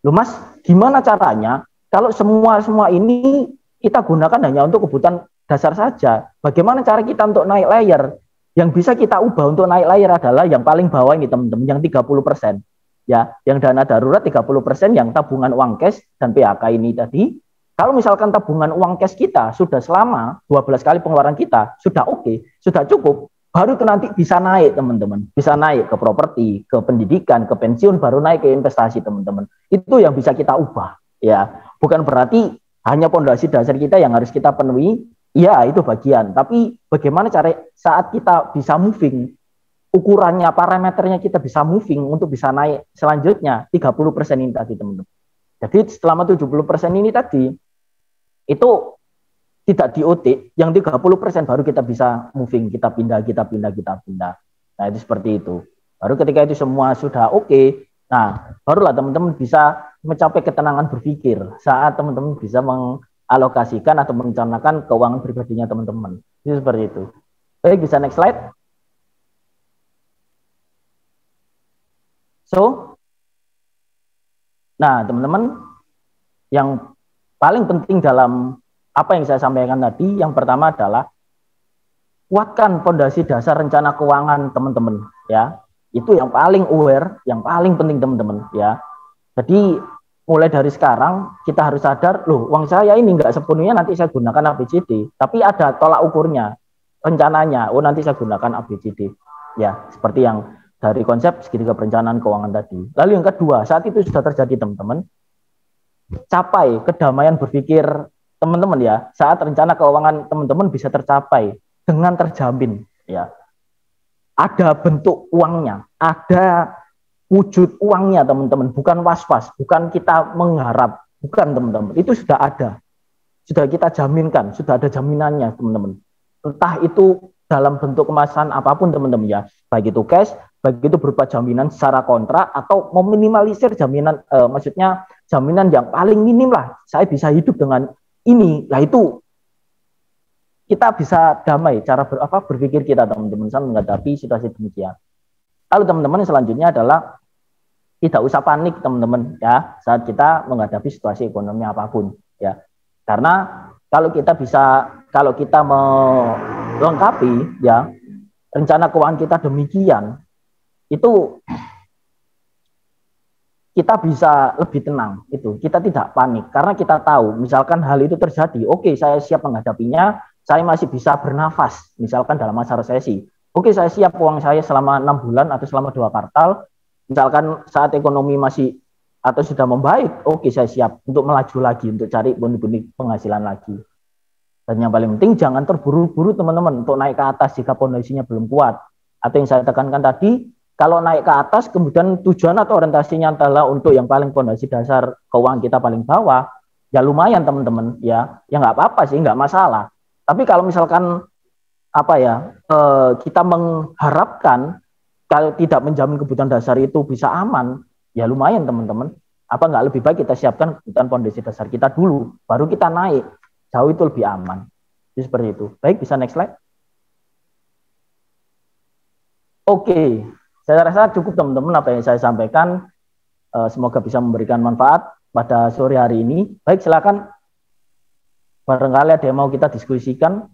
[SPEAKER 2] lu Mas, gimana caranya kalau semua ini kita gunakan hanya untuk kebutuhan dasar saja? Bagaimana cara kita untuk naik layer? Yang bisa kita ubah untuk naik layer adalah yang paling bawah ini teman-teman, yang 30%. Ya, yang dana darurat 30%, yang tabungan uang cash dan PHK ini tadi. Kalau misalkan tabungan uang cash kita sudah selama 12 kali pengeluaran kita, sudah oke, sudah cukup, baru itu nanti bisa naik teman-teman. Bisa naik ke properti, ke pendidikan, ke pensiun, baru naik ke investasi teman-teman. Itu yang bisa kita ubah. Ya, bukan berarti hanya pondasi dasar kita yang harus kita penuhi. Ya, itu bagian. Tapi bagaimana cara saat kita bisa moving, ukurannya, parameternya kita bisa moving untuk bisa naik selanjutnya 30% ini tadi teman-teman. Jadi selama 70% ini tadi itu tidak di-OT, yang 30% baru kita bisa moving, kita pindah. Nah, itu seperti itu. Baru ketika itu semua sudah oke, nah barulah teman-teman bisa mencapai ketenangan berpikir saat teman-teman bisa mengalokasikan atau merencanakan keuangan pribadinya teman-teman. Itu seperti itu. Baik, bisa next slide. So, nah teman-teman, yang paling penting dalam apa yang saya sampaikan tadi, yang pertama adalah kuatkan fondasi dasar rencana keuangan teman-teman ya. Itu yang paling aware, yang paling penting teman-teman ya. Jadi mulai dari sekarang kita harus sadar, loh uang saya ini nggak sepenuhnya nanti saya gunakan ABCD, tapi ada tolak ukurnya, rencananya, oh nanti saya gunakan ABCD ya, seperti yang dari konsep segitiga perencanaan keuangan tadi. Lalu yang kedua, saat itu sudah terjadi teman-teman, capai kedamaian berpikir teman-teman ya, saat rencana keuangan teman-teman bisa tercapai dengan terjamin ya. Ada bentuk uangnya, ada wujud uangnya teman-teman, bukan was-was, bukan kita mengharap, bukan teman-teman, itu sudah ada, sudah kita jaminkan, sudah ada jaminannya teman-teman. Entah itu dalam bentuk kemasan apapun teman-teman ya, baik itu cash, baik itu berupa jaminan secara kontrak atau meminimalisir jaminan, maksudnya jaminan yang paling minim lah, saya bisa hidup dengan ini, lah itu kita bisa damai cara berpikir kita teman-teman saat menghadapi situasi demikian. Lalu teman-teman selanjutnya adalah tidak usah panik teman-teman ya saat kita menghadapi situasi ekonomi apapun ya, karena kalau kita melengkapi ya rencana keuangan kita demikian, itu kita bisa lebih tenang, itu kita tidak panik karena kita tahu misalkan hal itu terjadi, oke, saya siap menghadapinya, saya masih bisa bernafas misalkan dalam masa resesi, oke, saya siap uang saya selama 6 bulan atau selama 2 kuartal, misalkan saat ekonomi masih atau sudah membaik, oke, saya siap untuk melaju lagi, untuk cari pundi-pundi penghasilan lagi. Dan yang paling penting jangan terburu-buru teman-teman untuk naik ke atas jika pondasinya belum kuat. Atau yang saya tekankan tadi, kalau naik ke atas kemudian tujuan atau orientasinya adalah untuk yang paling pondasi dasar keuangan kita paling bawah, ya lumayan teman-teman ya nggak apa-apa sih, nggak masalah. Tapi kalau misalkan kita mengharapkan kalau tidak menjamin kebutuhan dasar itu bisa aman, ya lumayan teman-teman. Apa nggak lebih baik kita siapkan kebutuhan pondasi dasar kita dulu, baru kita naik. Jauh itu lebih aman. Jadi seperti itu. Baik, bisa next slide. Oke, saya rasa cukup teman-teman apa yang saya sampaikan. Semoga bisa memberikan manfaat pada sore hari ini. Baik, silakan. Barangkali ada yang mau kita diskusikan.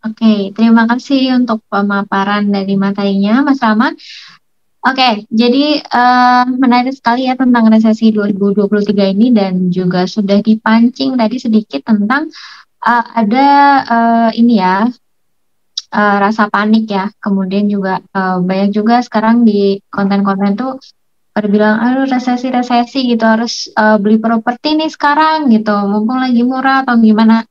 [SPEAKER 1] Oke, terima kasih untuk pemaparan dari materinya, Mas Rama. Oke, jadi menarik sekali ya tentang resesi 2023 ini, dan juga sudah dipancing tadi sedikit tentang ada rasa panik ya. Kemudian juga banyak juga sekarang di konten-konten tuh pada bilang, aduh resesi gitu, harus beli properti nih sekarang gitu, mumpung lagi murah atau gimana.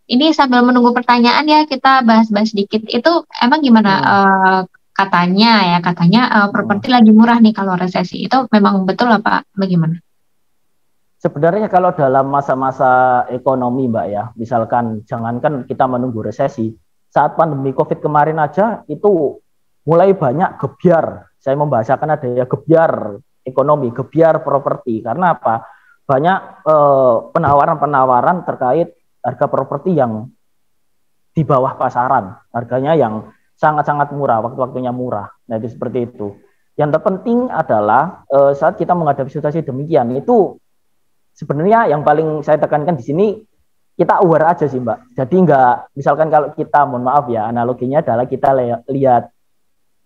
[SPEAKER 1] Ini sambil menunggu pertanyaan ya, kita bahas-bahas sedikit. Itu emang gimana? Katanya properti lagi murah nih kalau resesi. Itu memang betul apa bagaimana?
[SPEAKER 2] Sebenarnya kalau dalam masa-masa ekonomi Mbak ya, misalkan jangankan kita menunggu resesi, saat pandemi COVID kemarin aja itu mulai banyak gebyar. Saya membahasakan ada ya gebyar ekonomi, gebyar properti. Karena apa? Banyak penawaran-penawaran terkait harga properti yang di bawah pasaran, harganya yang sangat-sangat murah, waktu-waktunya murah. Nah, itu seperti itu. Yang terpenting adalah saat kita menghadapi situasi demikian, itu sebenarnya yang paling saya tekankan di sini, kita aware aja sih Mbak. Jadi misalkan kalau kita, mohon maaf ya, analoginya adalah kita lihat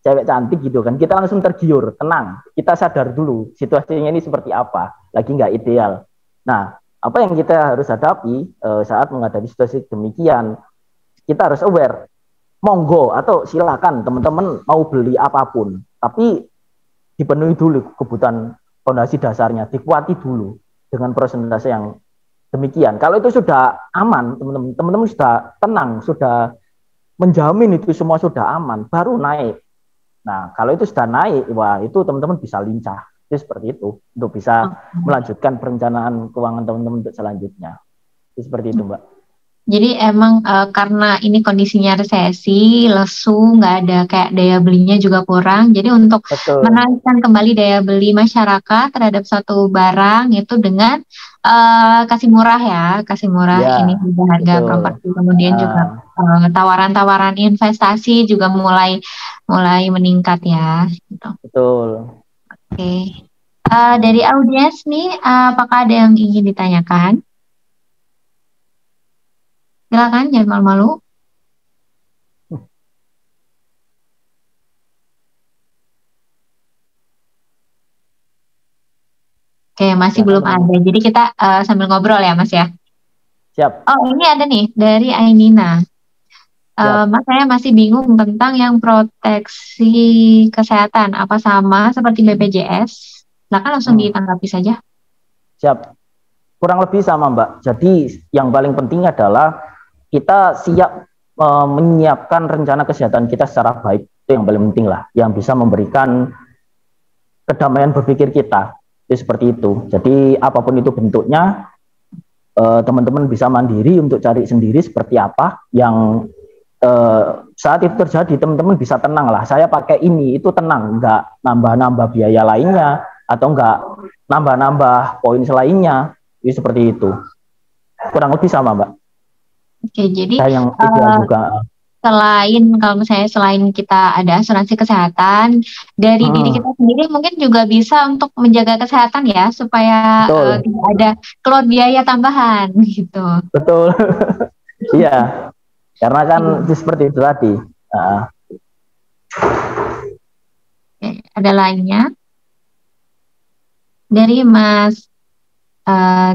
[SPEAKER 2] cewek cantik gitu kan, kita langsung tergiur, tenang, kita sadar dulu situasinya ini seperti apa, lagi nggak ideal. Nah, apa yang kita harus hadapi saat menghadapi situasi demikian, kita harus aware. Monggo atau silakan teman-teman mau beli apapun, tapi dipenuhi dulu kebutuhan fondasi dasarnya, dikuati dulu dengan persentase yang demikian. Kalau itu sudah aman, teman-teman sudah tenang, sudah menjamin itu semua sudah aman, baru naik. Nah, kalau itu sudah naik, wah itu teman-teman bisa lincah. Itu seperti itu untuk bisa melanjutkan perencanaan keuangan teman-teman untuk selanjutnya. Itu seperti itu, Mbak.
[SPEAKER 1] Jadi emang karena ini kondisinya resesi, lesu, nggak ada kayak daya belinya juga kurang. Jadi untuk menaikkan kembali daya beli masyarakat terhadap suatu barang itu dengan kasih murah ya, ini juga harga properti. Kemudian juga tawaran-tawaran investasi juga mulai meningkat ya. Gitu.
[SPEAKER 2] Betul.
[SPEAKER 1] Oke. Dari audiens nih, apakah ada yang ingin ditanyakan? Silakan, jangan malu-malu. Oke, masih belum ada. Jadi kita sambil ngobrol ya, Mas ya.
[SPEAKER 2] Siap.
[SPEAKER 1] Oh, ini ada nih dari Ainina. Mas, saya masih bingung tentang yang proteksi kesehatan. Apa sama seperti BPJS? Silakan langsung ditanggapi saja.
[SPEAKER 2] Siap. Kurang lebih sama, Mbak. Jadi yang paling penting adalah kita siap menyiapkan rencana kesehatan kita secara baik. Itu yang paling penting lah, yang bisa memberikan kedamaian berpikir kita. Itu seperti itu. Jadi apapun itu bentuknya, teman-teman bisa mandiri untuk cari sendiri seperti apa yang saat itu terjadi, teman-teman bisa tenang lah. Saya pakai ini, itu tenang, nggak nambah-nambah biaya lainnya atau nggak nambah-nambah poin lainnya. Itu seperti itu. Kurang lebih sama, Mbak.
[SPEAKER 1] Oke, jadi
[SPEAKER 2] yang juga.
[SPEAKER 1] Selain kita ada asuransi kesehatan, dari diri kita sendiri mungkin juga bisa untuk menjaga kesehatan ya, supaya tidak ada keluar biaya tambahan gitu.
[SPEAKER 2] Betul. Iya, karena kan seperti itu tadi.
[SPEAKER 1] Oke, ada lainnya dari Mas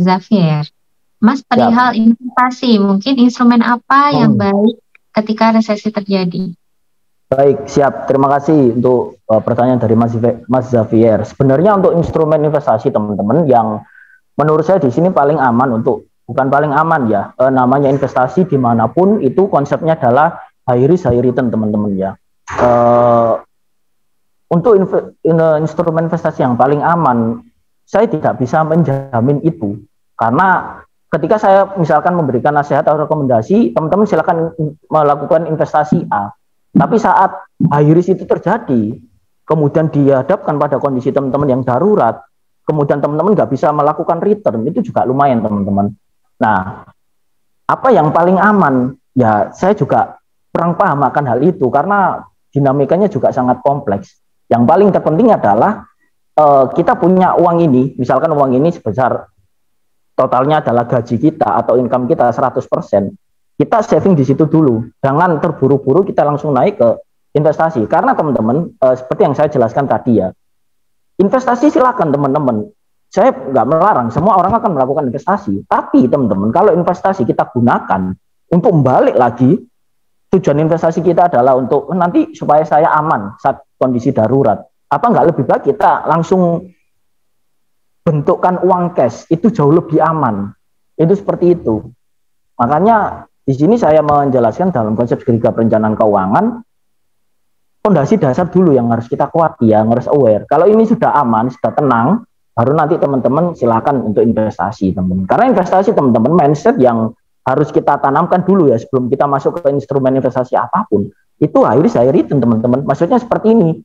[SPEAKER 1] Zafir. Mas, perihal investasi, mungkin instrumen apa yang baik ketika resesi terjadi?
[SPEAKER 2] Baik, siap. Terima kasih untuk pertanyaan dari Mas Xavier. Sebenarnya untuk instrumen investasi teman-teman yang menurut saya di sini paling aman untuk bukan paling aman ya. Namanya investasi dimanapun itu konsepnya adalah high risk high return teman-teman ya. Untuk instrumen investasi yang paling aman, saya tidak bisa menjamin itu karena ketika saya misalkan memberikan nasihat atau rekomendasi, teman-teman silakan melakukan investasi A. Tapi saat high risk itu terjadi, kemudian dihadapkan pada kondisi teman-teman yang darurat, kemudian teman-teman nggak bisa melakukan return, itu juga lumayan teman-teman. Nah, apa yang paling aman? Ya, saya juga kurang paham akan hal itu karena dinamikanya juga sangat kompleks. Yang paling terpenting adalah kita punya uang ini, misalkan uang ini sebesar totalnya adalah gaji kita atau income kita 100%, kita saving di situ dulu. Jangan terburu-buru kita langsung naik ke investasi. Karena teman-teman, seperti yang saya jelaskan tadi ya, investasi silakan teman-teman. Saya nggak melarang, semua orang akan melakukan investasi. Tapi teman-teman, kalau investasi kita gunakan untuk balik lagi, tujuan investasi kita adalah untuk nanti supaya saya aman saat kondisi darurat. Apa nggak lebih baik kita langsung bentukkan uang cash, itu jauh lebih aman. Itu seperti itu. Makanya di sini saya menjelaskan dalam konsep segitiga perencanaan keuangan, fondasi dasar dulu yang harus kita kuat ya, yang harus aware. Kalau ini sudah aman, sudah tenang, baru nanti teman-teman silakan untuk investasi teman-teman. Karena investasi teman-teman mindset yang harus kita tanamkan dulu ya sebelum kita masuk ke instrumen investasi apapun. Itu high risk high return teman-teman. Maksudnya seperti ini.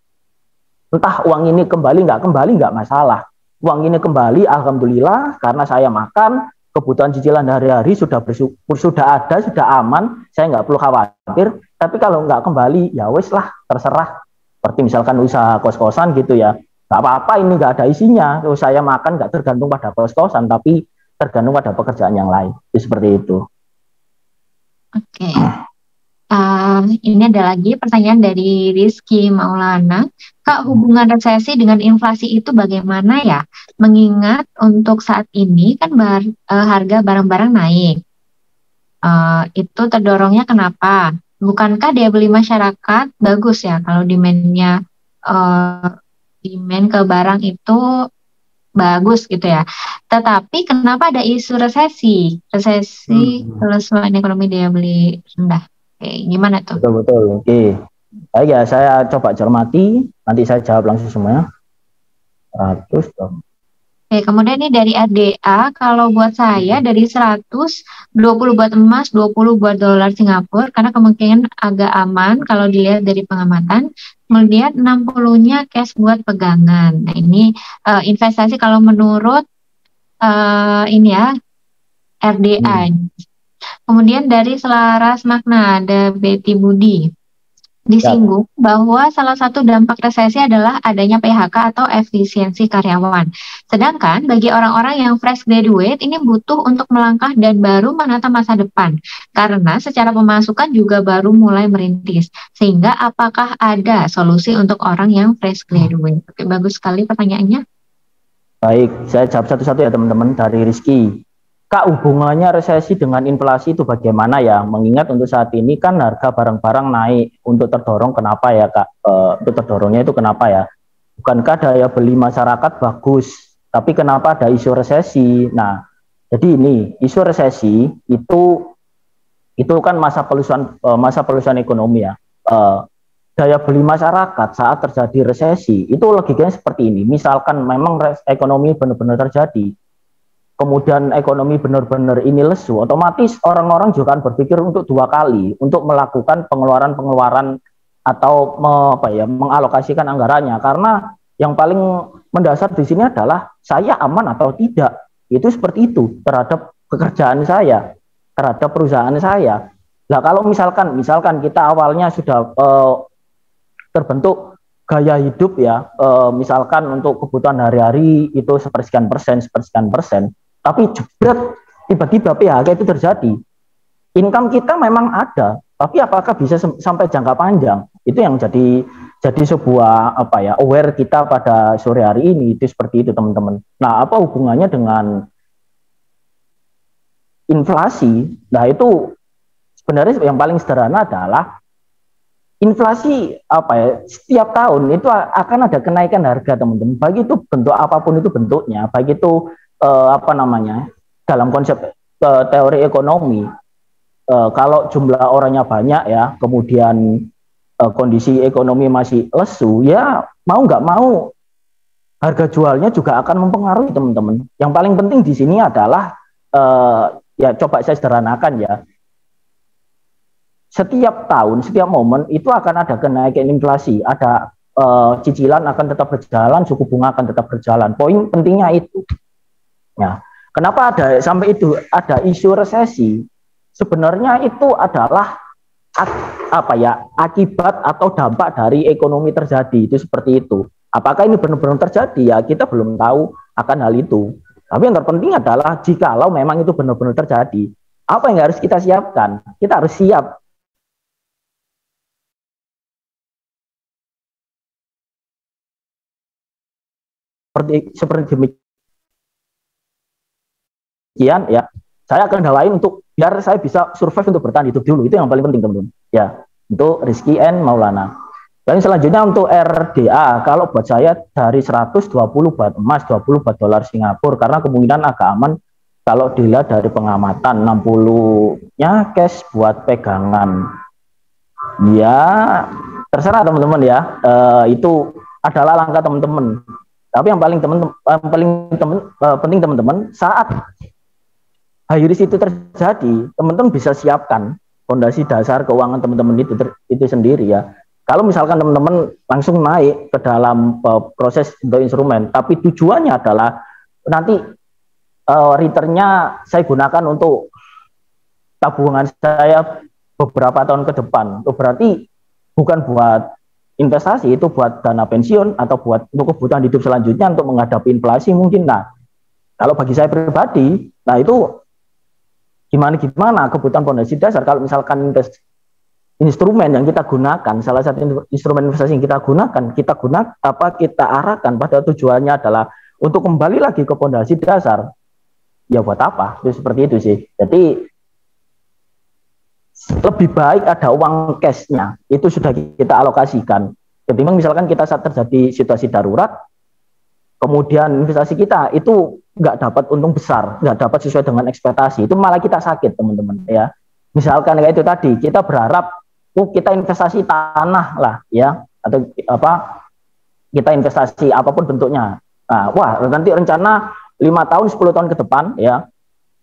[SPEAKER 2] Entah uang ini kembali nggak masalah. Uang ini kembali alhamdulillah karena saya makan, kebutuhan cicilan hari-hari sudah bersyukur, sudah ada, sudah aman, saya nggak perlu khawatir. Tapi kalau nggak kembali, ya wes lah, terserah. Seperti misalkan usaha kos-kosan gitu ya, nggak apa-apa ini nggak ada isinya. Kalau saya makan nggak tergantung pada kos-kosan, tapi tergantung pada pekerjaan yang lain. Seperti itu.
[SPEAKER 1] Oke. Ini ada lagi pertanyaan dari Rizky Maulana. Kak, hubungan resesi dengan inflasi itu bagaimana ya? Mengingat untuk saat ini kan harga barang-barang naik. Itu terdorongnya kenapa? Bukankah daya beli masyarakat bagus ya kalau demand-nya demand ke barang itu bagus gitu ya. Tetapi kenapa ada isu resesi? Resesi kelemahan ekonomi daya beli rendah. Oke, gimana tuh?
[SPEAKER 2] Betul. Oke. Baik ya, saya coba cermati, nanti saya jawab langsung semuanya. Terus dong.
[SPEAKER 1] Oke, kemudian ini dari RDA, kalau buat saya dari 100, 20 buat emas, 20 buat dolar Singapura, karena kemungkinan agak aman kalau dilihat dari pengamatan. Kemudian 60-nya cash buat pegangan. Nah, ini investasi kalau menurut ini ya, RDA. Kemudian dari Selaras Makna, ada Betty Budi. Disinggung bahwa salah satu dampak resesi adalah adanya PHK atau efisiensi karyawan. Sedangkan bagi orang-orang yang fresh graduate ini butuh untuk melangkah dan baru menata masa depan. Karena secara pemasukan juga baru mulai merintis. Sehingga apakah ada solusi untuk orang yang fresh graduate? Oke, bagus sekali pertanyaannya.
[SPEAKER 2] Baik, saya jawab satu-satu ya teman-teman. Dari Rizky. Kak, hubungannya resesi dengan inflasi itu bagaimana ya? Mengingat untuk saat ini kan harga barang-barang naik. Untuk terdorong kenapa ya Kak? Untuk terdorongnya itu kenapa ya? Bukankah daya beli masyarakat bagus? Tapi kenapa ada isu resesi? Nah, jadi ini isu resesi itu kan masa pelusuan ekonomi ya. Daya beli masyarakat saat terjadi resesi itu logikanya seperti ini. Misalkan memang ekonomi benar-benar terjadi, kemudian ekonomi benar-benar ini lesu, otomatis orang-orang juga akan berpikir untuk dua kali untuk melakukan pengeluaran atau mengalokasikan anggarannya, karena yang paling mendasar di sini adalah saya aman atau tidak. Itu seperti itu terhadap pekerjaan saya, terhadap perusahaan saya. Nah, kalau misalkan kita awalnya sudah terbentuk gaya hidup ya, misalkan untuk kebutuhan hari-hari itu sepersekian persen, tapi jebret tiba-tiba PHK itu terjadi. Income kita memang ada, tapi apakah bisa sampai jangka panjang? Itu yang jadi sebuah aware kita pada sore hari ini, itu seperti itu teman-teman. Nah, apa hubungannya dengan inflasi? Nah, itu sebenarnya yang paling sederhana adalah inflasi setiap tahun itu akan ada kenaikan harga teman-teman. Baik itu bentuk apapun itu bentuknya, baik itu dalam konsep teori ekonomi, kalau jumlah orangnya banyak ya, kemudian kondisi ekonomi masih lesu, ya mau nggak mau harga jualnya juga akan mempengaruhi teman-teman. Yang paling penting di sini adalah ya coba saya sederhanakan ya. Setiap tahun, setiap momen itu akan ada kenaikan inflasi, ada cicilan akan tetap berjalan, suku bunga akan tetap berjalan. Poin pentingnya itu. Ya. Kenapa ada sampai itu ada isu resesi? Sebenarnya itu adalah apa ya, akibat atau dampak dari ekonomi terjadi, itu seperti itu. Apakah ini benar-benar terjadi? Ya kita belum tahu akan hal itu. Tapi yang terpenting adalah jikalau memang itu benar-benar terjadi, apa yang harus kita siapkan? Kita harus siap. Seperti demikian ya, saya akan lain untuk biar saya bisa survive untuk bertahan hidup dulu, itu yang paling penting teman-teman ya, untuk Rizky and Maulana. Dan selanjutnya untuk RDA, kalau buat saya dari 120 buat emas, 20 buat dolar Singapura, karena kemungkinan agak aman kalau dilihat dari pengamatan. 60-nya cash buat pegangan ya, terserah teman-teman ya, itu adalah langkah teman-teman. Tapi yang paling penting teman-teman, saat high risk itu terjadi, teman-teman bisa siapkan fondasi dasar keuangan teman-teman itu sendiri ya. Kalau misalkan teman-teman langsung naik ke dalam proses untuk instrumen, tapi tujuannya adalah nanti returnnya saya gunakan untuk tabungan saya beberapa tahun ke depan, itu berarti bukan buat investasi, itu buat dana pensiun atau buat untuk kebutuhan hidup selanjutnya untuk menghadapi inflasi mungkin. Nah, kalau bagi saya pribadi, nah itu gimana kebutuhan fondasi dasar. Kalau misalkan instrumen yang kita gunakan, salah satu instrumen investasi yang kita kita arahkan pada tujuannya adalah untuk kembali lagi ke fondasi dasar, ya buat apa? Itu seperti itu sih. Jadi lebih baik ada uang cashnya, itu sudah kita alokasikan. Ketimbang misalkan kita saat terjadi situasi darurat, kemudian investasi kita itu nggak dapat untung besar, nggak dapat sesuai dengan ekspektasi, itu malah kita sakit teman-teman ya. Misalkan kayak itu tadi, kita berharap kita investasi tanah lah ya, atau apa, kita investasi apapun bentuknya. Nah, wah nanti rencana 5 tahun 10 tahun ke depan ya,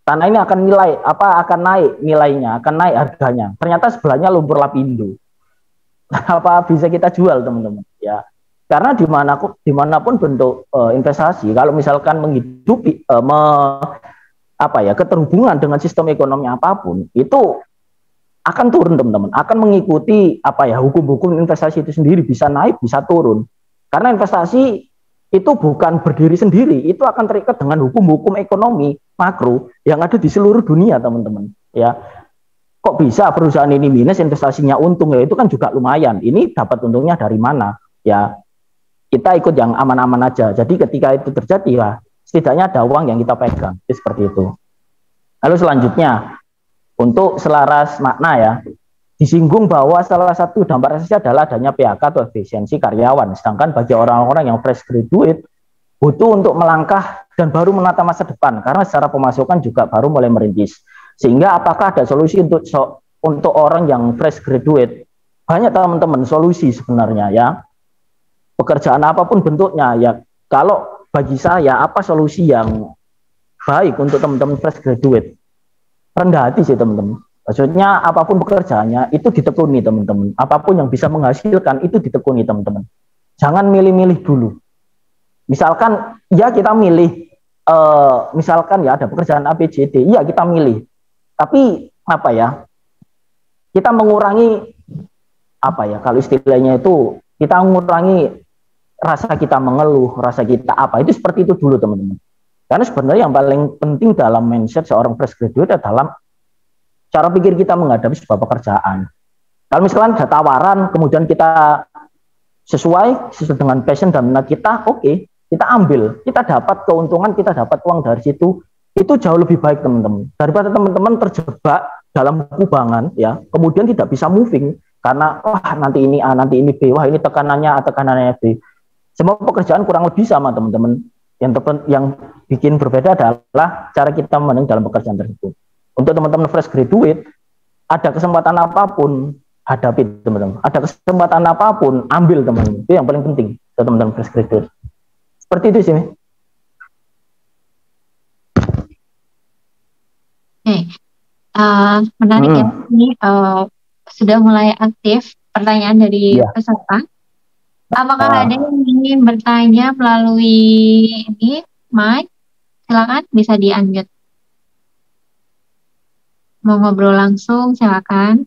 [SPEAKER 2] tanah ini akan akan naik nilainya, akan naik harganya. Ternyata sebelahnya lumpur lapindo. Apa bisa kita jual teman-teman ya? Karena dimanapun bentuk investasi, kalau misalkan menghidupi keterhubungan dengan sistem ekonomi apapun, itu akan turun teman-teman, akan mengikuti hukum-hukum investasi itu sendiri, bisa naik bisa turun. Karena investasi itu bukan berdiri sendiri, itu akan terikat dengan hukum-hukum ekonomi makro yang ada di seluruh dunia teman-teman ya. Kok bisa perusahaan ini minus investasinya untung, ya itu kan juga lumayan. Ini dapat untungnya dari mana ya, kita ikut yang aman-aman aja. Jadi ketika itu terjadi ya setidaknya ada uang yang kita pegang, seperti itu. Lalu selanjutnya untuk selaras makna ya, disinggung bahwa salah satu dampak resesi adalah adanya PHK atau efisiensi karyawan. Sedangkan bagi orang-orang yang fresh graduate butuh untuk melangkah dan baru menata masa depan, karena secara pemasukan juga baru mulai merintis. Sehingga apakah ada solusi untuk orang yang fresh graduate? Banyak teman-teman solusi sebenarnya ya. Pekerjaan apapun bentuknya ya. Kalau bagi saya apa solusi yang baik untuk teman-teman fresh graduate? Rendah hati sih teman-teman. Maksudnya apapun pekerjaannya itu ditekuni teman-teman. Apapun yang bisa menghasilkan itu ditekuni teman-teman. Jangan milih-milih dulu. Misalkan ya kita milih, misalkan ya ada pekerjaan ABCD, ya kita milih. Tapi kita mengurangi kalau istilahnya itu kita mengurangi rasa kita mengeluh, rasa kita itu seperti itu dulu teman-teman. Karena sebenarnya yang paling penting dalam mindset seorang fresh graduate adalah cara pikir kita menghadapi sebuah pekerjaan. Kalau misalkan ada tawaran, kemudian kita sesuai dengan passion dan minat kita, oke, kita ambil, kita dapat keuntungan, kita dapat uang dari situ, itu jauh lebih baik teman-teman. Daripada teman-teman terjebak dalam kubangan, ya, kemudian tidak bisa moving, karena, nanti ini A, nanti ini B, ini tekanannya B. Semua pekerjaan kurang lebih sama teman-teman. Yang bikin berbeda adalah cara kita memandang dalam pekerjaan tersebut. Untuk teman-teman fresh graduate, ada kesempatan apapun, hadapi teman-teman. Ada kesempatan apapun, ambil teman-teman. Itu yang paling penting untuk teman-teman fresh graduate. Seperti itu sih.
[SPEAKER 1] Menarik ya. Ini sudah mulai aktif pertanyaan dari peserta. Apakah ada yang ingin bertanya melalui ini, Mike? Silakan, bisa di-unmute. Mau ngobrol langsung, silakan.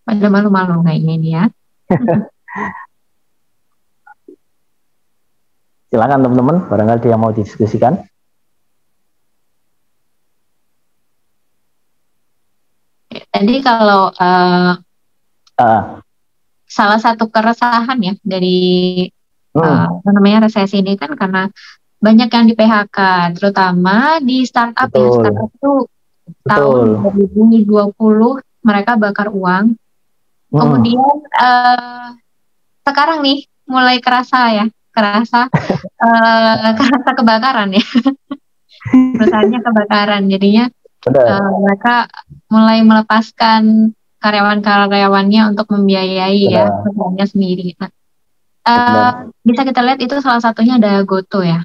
[SPEAKER 1] Pada malu-malu kayaknya ini ya.
[SPEAKER 2] Silakan teman-teman, barangkali dia mau didiskusikan.
[SPEAKER 1] Tadi kalau salah satu keresahan ya dari apa namanya resesi ini kan karena banyak yang di PHK, terutama di startup ya. Startup itu tahun 2020 mereka bakar uang. Kemudian sekarang nih mulai kerasa kebakaran ya. Perusahaannya kebakaran, jadinya mereka mulai melepaskan karyawan-karyawannya untuk membiayai ya perusahaannya sendiri. Nah, bisa kita lihat itu salah satunya ada GoTo ya.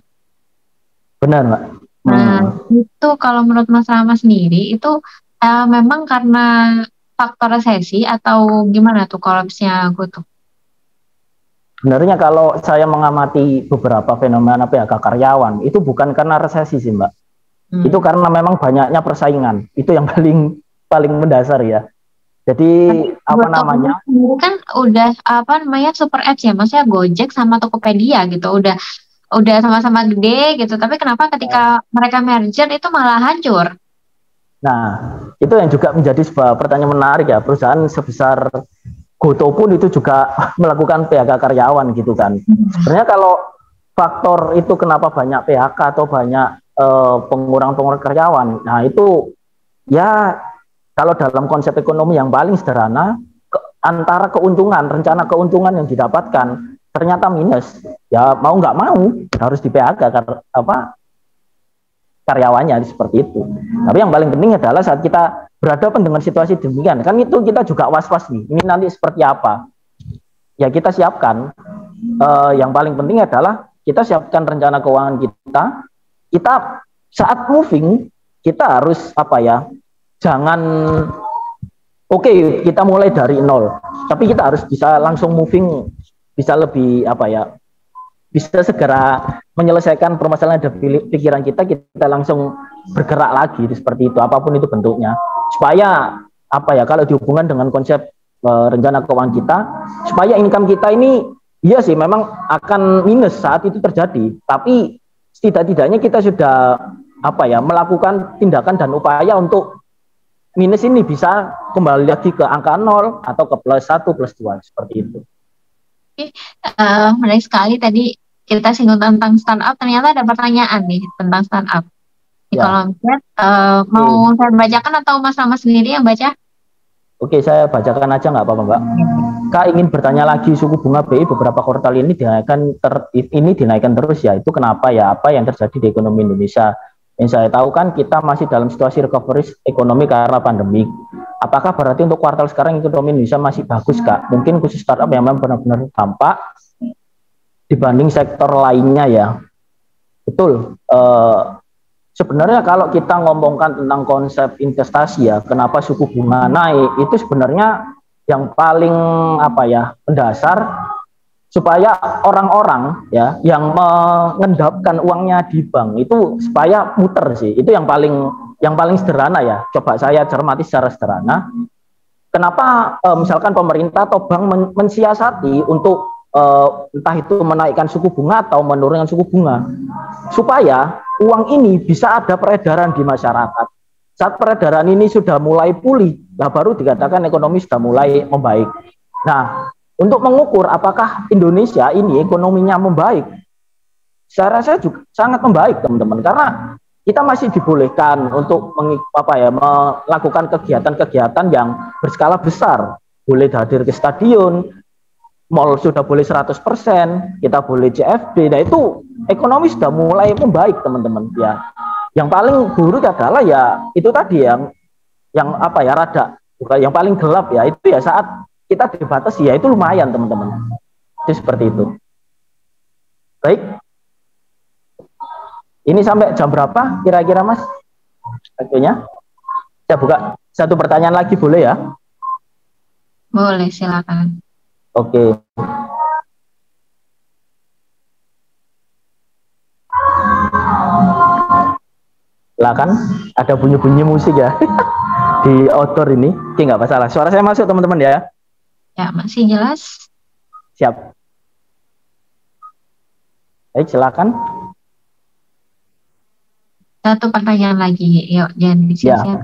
[SPEAKER 2] Benar, Mbak.
[SPEAKER 1] Nah, itu kalau menurut Mas Rama sendiri itu memang karena faktor resesi atau gimana tuh kolapsnya GoTo?
[SPEAKER 2] Sebenarnya kalau saya mengamati beberapa fenomena PHK karyawan itu bukan karena resesi sih, Mbak. Itu karena memang banyaknya persaingan. Itu yang paling mendasar ya. Jadi apa namanya?
[SPEAKER 1] Kan udah super apps ya, maksudnya Gojek sama Tokopedia gitu, udah sama-sama gede gitu. Tapi kenapa ketika mereka merger itu malah hancur?
[SPEAKER 2] Nah, itu yang juga menjadi sebuah pertanyaan menarik ya. Perusahaan sebesar GoTo pun itu juga melakukan PHK karyawan gitu kan. Sebenarnya kalau faktor itu kenapa banyak PHK atau banyak pengurangan karyawan, nah itu ya kalau dalam konsep ekonomi yang paling sederhana, antara rencana keuntungan yang didapatkan ternyata minus, ya mau nggak mau harus di PHK karyawannya seperti itu. Tapi yang paling penting adalah saat kita berhadapan dengan situasi demikian, kan itu kita juga was-was nih, ini nanti seperti apa, ya kita siapkan. Yang paling penting adalah kita siapkan rencana keuangan kita saat moving kita harus jangan kita mulai dari nol, tapi kita harus bisa langsung moving, bisa lebih bisa segera menyelesaikan permasalahan dari pikiran kita langsung bergerak lagi seperti itu, apapun itu bentuknya, supaya kalau dihubungkan dengan konsep rencana keuangan kita, supaya income kita ini iya sih memang akan minus saat itu terjadi, tapi setidak-tidaknya kita sudah melakukan tindakan dan upaya untuk minus ini bisa kembali lagi ke angka 0 atau ke plus 1, plus 2 seperti itu.
[SPEAKER 1] Menarik sekali tadi kita singgung tentang startup, ternyata ada pertanyaan nih tentang startup di kolom chat. Mau saya bacakan atau Mas Rama sendiri yang baca?
[SPEAKER 2] Oke, saya bacakan aja nggak apa-apa, Mbak. Kak ingin bertanya lagi, suku bunga BI beberapa kuartal ini dinaikkan terus ya, itu kenapa ya? Apa yang terjadi di ekonomi Indonesia? Yang saya tahu kan kita masih dalam situasi recovery ekonomi karena pandemi. Apakah berarti untuk kuartal sekarang ekonomi Indonesia masih bagus, Kak? Mungkin khusus startup yang memang benar-benar dampak dibanding sektor lainnya ya. Betul. Sebenarnya kalau kita ngomongkan tentang konsep investasi ya, kenapa suku bunga naik, itu sebenarnya yang paling mendasar supaya orang-orang ya yang mengendapkan uangnya di bank itu supaya muter sih. Itu yang paling sederhana ya. Coba saya cermati secara sederhana. Kenapa misalkan pemerintah atau bank mensiasati untuk entah itu menaikkan suku bunga atau menurunkan suku bunga, supaya uang ini bisa ada peredaran di masyarakat. Saat peredaran ini sudah mulai pulih, baru dikatakan ekonomi sudah mulai membaik. Nah, untuk mengukur apakah Indonesia ini ekonominya membaik, saya rasa juga sangat membaik, teman-teman, karena kita masih dibolehkan untuk melakukan kegiatan-kegiatan yang berskala besar. Boleh hadir ke stadion, mall sudah boleh 100%, kita boleh CFD. Nah itu ekonomi sudah mulai membaik teman-teman ya. Yang paling buruk adalah ya itu tadi yang apa ya rada bukan yang paling gelap ya itu ya saat kita dibatasi ya itu lumayan teman-teman. Itu seperti itu. Baik. Ini sampai jam berapa kira-kira Mas? Waktunya? Saya buka satu pertanyaan lagi boleh ya?
[SPEAKER 1] Boleh, silakan.
[SPEAKER 2] Oke. Silakan. Ada bunyi-bunyi musik ya di outdoor ini. Oke, nggak masalah. Suara saya masuk teman-teman ya?
[SPEAKER 1] Ya, masih jelas.
[SPEAKER 2] Siap. Baik, silakan.
[SPEAKER 1] Satu pertanyaan lagi, yuk jangan disia-sia.
[SPEAKER 2] Ya.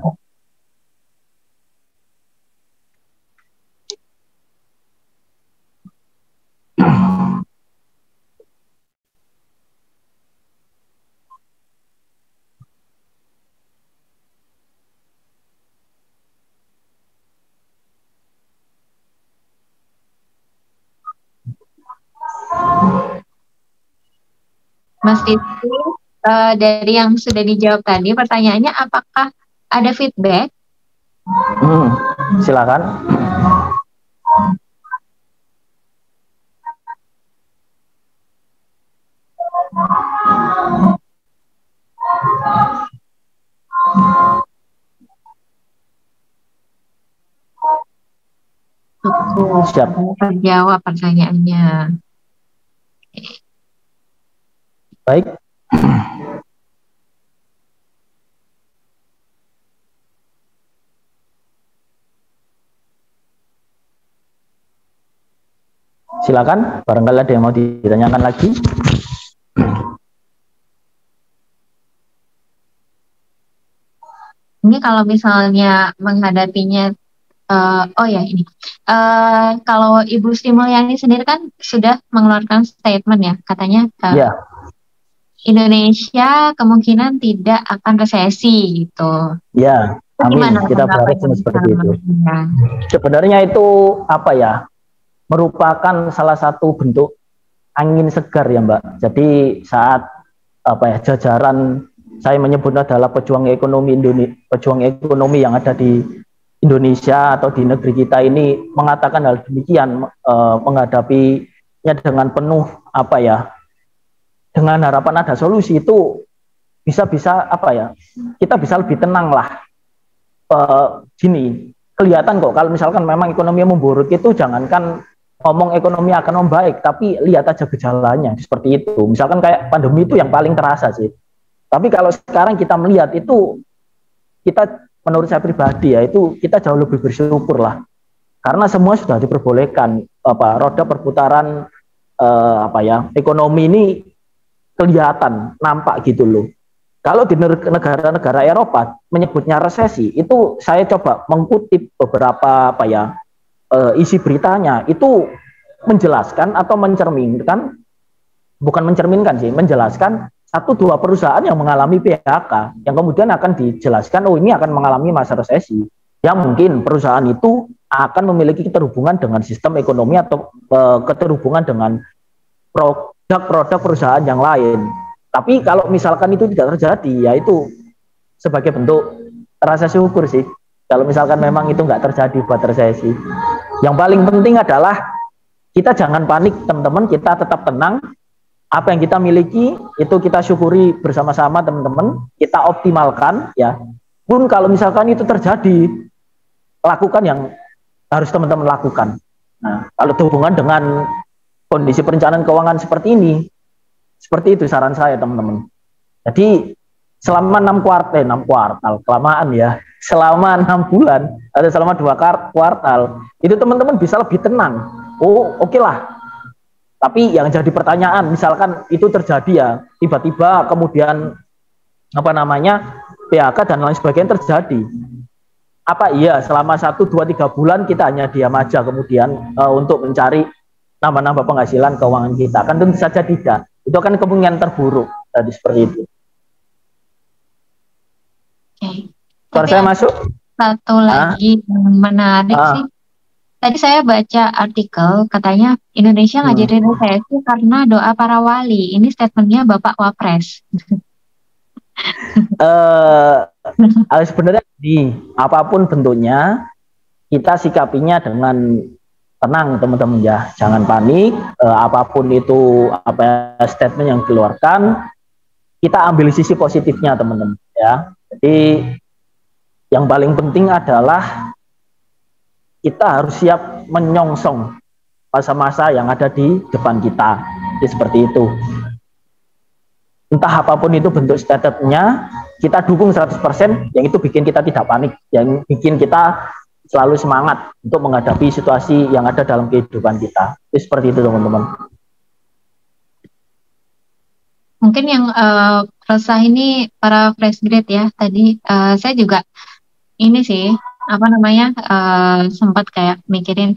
[SPEAKER 1] Mas Titi, dari yang sudah dijawab tadi, pertanyaannya apakah ada feedback?
[SPEAKER 2] Silakan.
[SPEAKER 1] Cukup,
[SPEAKER 2] Siap.
[SPEAKER 1] terjawab pertanyaannya.
[SPEAKER 2] Baik. Silakan, barangkali ada yang mau ditanyakan lagi.
[SPEAKER 1] Ini kalau misalnya menghadapinya, oh ya ini, kalau Ibu Sri Mulyani sendiri kan sudah mengeluarkan statement ya, katanya
[SPEAKER 2] Ya.
[SPEAKER 1] Indonesia kemungkinan tidak akan resesi gitu.
[SPEAKER 2] Ya, amin.
[SPEAKER 1] Gimana
[SPEAKER 2] Kita berharap seperti itu. Sebenarnya itu apa ya? Merupakan salah satu bentuk angin segar ya Mbak. Jadi saat apa ya jajaran saya menyebut adalah pejuang ekonomi yang ada di Indonesia atau di negeri kita ini mengatakan hal demikian, menghadapinya dengan penuh apa ya, dengan harapan ada solusi itu bisa apa ya, kita bisa lebih tenang lah. Gini, kelihatan kok kalau misalkan memang ekonomi memburuk itu jangankan ngomong ekonomi akan membaik, tapi lihat aja gejalanya seperti itu. Misalkan kayak pandemi itu yang paling terasa sih. Tapi kalau sekarang kita melihat itu, kita menurut saya pribadi ya itu kita jauh lebih bersyukur lah, karena semua sudah diperbolehkan. Roda perputaran apa ya ekonomi ini kelihatan nampak gitu loh. Kalau di negara-negara Eropa menyebutnya resesi, itu saya coba mengutip beberapa apa ya isi beritanya itu menjelaskan atau mencerminkan, bukan mencerminkan sih, menjelaskan 1-2 perusahaan yang mengalami PHK yang kemudian akan dijelaskan oh ini akan mengalami masa resesi, yang mungkin perusahaan itu akan memiliki keterhubungan dengan sistem ekonomi atau keterhubungan dengan produk-produk perusahaan yang lain. Tapi kalau misalkan itu tidak terjadi, ya itu sebagai bentuk rasa syukur sih. Kalau misalkan memang itu nggak terjadi buat resesi. Yang paling penting adalah kita jangan panik teman-teman, kita tetap tenang. Apa yang kita miliki itu kita syukuri bersama-sama teman-teman, kita optimalkan ya. Pun kalau misalkan itu terjadi, lakukan yang harus teman-teman lakukan. Nah, kalau hubungan dengan kondisi perencanaan keuangan seperti ini, seperti itu saran saya teman-teman. Jadi selama 6 kuartal, kelamaan ya, selama 6 bulan atau selama 2 kuartal, itu teman-teman bisa lebih tenang. Oh oke lah. Tapi yang jadi pertanyaan, misalkan itu terjadi ya, tiba-tiba kemudian apa namanya PHK dan lain sebagainya terjadi. Apa iya selama 1, 2, 3 bulan kita hanya diam aja kemudian untuk mencari nambah-nambah penghasilan keuangan kita? Kan tentu saja tidak. Itu kan kemungkinan terburuk tadi seperti itu.
[SPEAKER 1] Oke.
[SPEAKER 2] Suara saya masuk?
[SPEAKER 1] Satu lagi yang menarik sih, tadi saya baca artikel katanya Indonesia ngajarin resesi karena doa para wali. Ini statementnya Bapak Wapres.
[SPEAKER 2] Sebenarnya apapun bentuknya kita sikapinya dengan tenang teman-teman ya, jangan panik. Apapun itu statement yang dikeluarkan, kita ambil sisi positifnya teman-teman ya. Jadi yang paling penting adalah kita harus siap menyongsong masa-masa yang ada di depan kita. Jadi seperti itu. Entah apapun itu bentuk statementnya, kita dukung 100%, yang itu bikin kita tidak panik, yang bikin kita selalu semangat untuk menghadapi situasi yang ada dalam kehidupan kita. Jadi seperti itu teman-teman.
[SPEAKER 1] Mungkin yang resah ini para fresh grade ya. Tadi saya juga ini sih sempat kayak mikirin,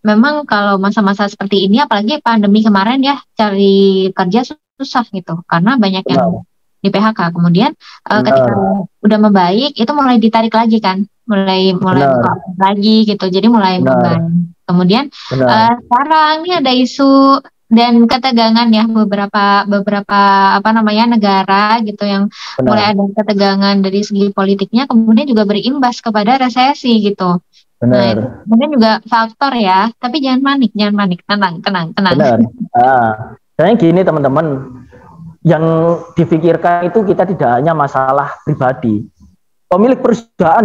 [SPEAKER 1] memang kalau masa-masa seperti ini, apalagi pandemi kemarin ya, cari kerja susah gitu karena banyak yang di PHK. Kemudian ketika udah membaik itu mulai ditarik lagi kan, mulai buka lagi gitu, jadi mulai membaik. Kemudian sekarang ini ada isu dan ketegangan ya, beberapa negara gitu yang mulai ada ketegangan dari segi politiknya, kemudian juga berimbas kepada resesi gitu. Nah, itu mungkin juga faktor ya, tapi jangan panik, tenang.
[SPEAKER 2] Benar. Saya gini teman-teman, yang difikirkan itu kita tidak hanya masalah pribadi. Pemilik perusahaan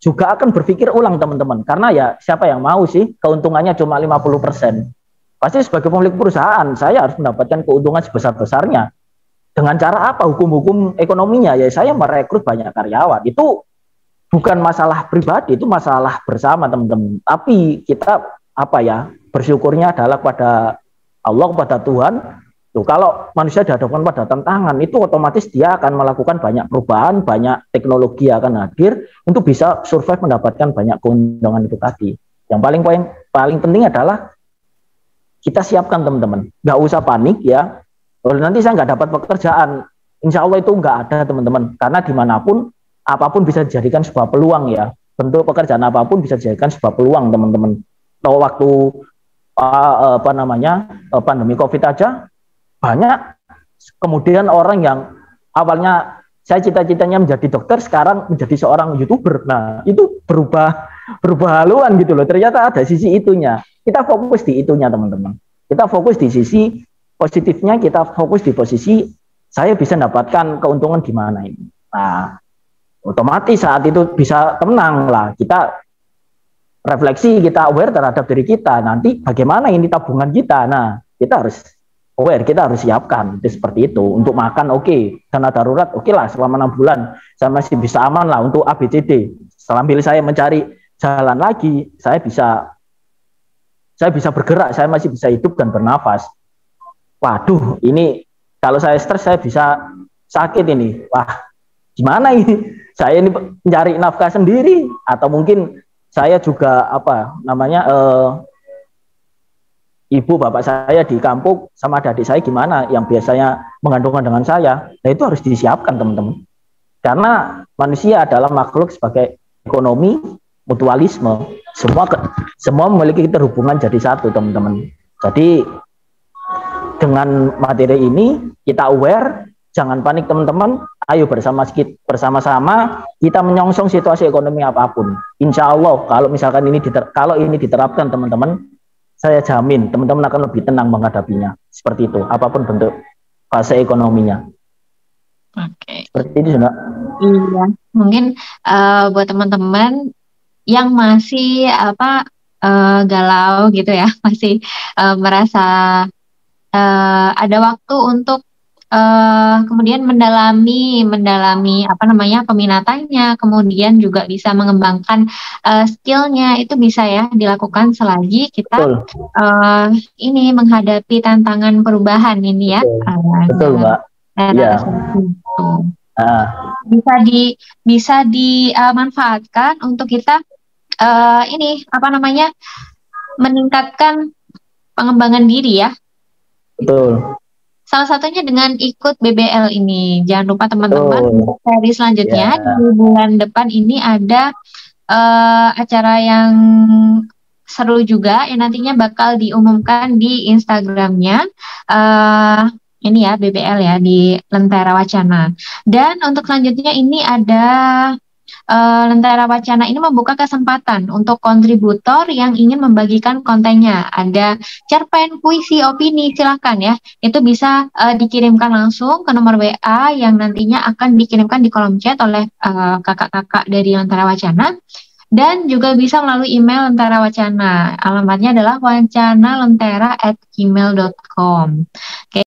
[SPEAKER 2] juga akan berpikir ulang teman-teman, karena ya siapa yang mau sih keuntungannya cuma 50%. Pasti sebagai pemilik perusahaan saya harus mendapatkan keuntungan sebesar-besarnya. Dengan cara apa? Hukum-hukum ekonominya ya saya merekrut banyak karyawan. Itu bukan masalah pribadi, itu masalah bersama teman-teman. Tapi kita bersyukurnya adalah kepada Allah, kepada Tuhan. Tuh, kalau manusia dihadapkan pada tantangan, itu otomatis dia akan melakukan banyak perubahan, banyak teknologi akan hadir untuk bisa survive, mendapatkan banyak keuntungan itu tadi. Yang paling penting adalah kita siapkan teman-teman, nggak usah panik ya. Nanti saya nggak dapat pekerjaan, insya Allah itu nggak ada teman-teman, karena dimanapun apapun bisa dijadikan sebuah peluang ya. Bentuk pekerjaan apapun bisa dijadikan sebuah peluang teman-teman. Tahu waktu pandemi COVID aja banyak kemudian orang yang awalnya saya cita-citanya menjadi dokter, sekarang menjadi seorang YouTuber. Nah, itu berubah haluan gitu loh. Ternyata ada sisi itunya. Kita fokus di itunya teman-teman. Kita fokus di sisi positifnya, kita fokus di posisi saya bisa mendapatkan keuntungan di mana ini. Nah, otomatis saat itu bisa tenang lah. Kita refleksi, kita aware terhadap diri kita. Nanti bagaimana ini tabungan kita? Nah, kita harus aware, kita harus siapkan. Itu seperti itu. Untuk makan oke, dana darurat oke lah selama 6 bulan. Saya masih bisa aman lah untuk ABCD. Sambil saya mencari jalan lagi, saya bisa bergerak, saya masih bisa hidup dan bernafas. Waduh, ini kalau saya stres saya bisa sakit ini. Wah, gimana ini? Saya ini mencari nafkah sendiri, atau mungkin saya juga ibu bapak saya di kampung sama adik saya gimana yang biasanya mengandungkan dengan saya. Nah, itu harus disiapkan teman-teman. Karena manusia adalah makhluk sebagai ekonomi, mutualisme, semua memiliki keterhubungan jadi satu teman-teman. Jadi dengan materi ini kita aware, jangan panik teman-teman. Ayo bersama-sama kita menyongsong situasi ekonomi apapun. Insya Allah kalau misalkan kalau ini diterapkan teman-teman, saya jamin teman-teman akan lebih tenang menghadapinya. Seperti itu, apapun bentuk fase ekonominya.
[SPEAKER 1] Oke.
[SPEAKER 2] Seperti itu juga.
[SPEAKER 1] Iya, mungkin buat teman-teman yang masih galau gitu ya, masih merasa ada waktu untuk kemudian mendalami peminatannya, kemudian juga bisa mengembangkan skillnya, itu bisa ya dilakukan selagi kita ini menghadapi tantangan perubahan ini ya.
[SPEAKER 2] Betul Mbak. Iya.
[SPEAKER 1] Bisa dimanfaatkan untuk kita meningkatkan pengembangan diri ya.
[SPEAKER 2] Betul.
[SPEAKER 1] Salah satunya dengan ikut BBL ini. Jangan lupa teman-teman, seri selanjutnya di bulan depan ini ada acara yang seru juga yang nantinya bakal diumumkan di Instagramnya ini ya BBL ya di Lentera Wacana. Dan untuk selanjutnya ini ada Lentera Wacana ini membuka kesempatan untuk kontributor yang ingin membagikan kontennya. Ada cerpen, puisi, opini, silakan ya. Itu bisa dikirimkan langsung ke nomor WA yang nantinya akan dikirimkan di kolom chat oleh kakak-kakak dari Lentera Wacana. Dan juga bisa melalui email Lentera Wacana. Alamatnya adalah wacanalentera@gmail.com. Oke.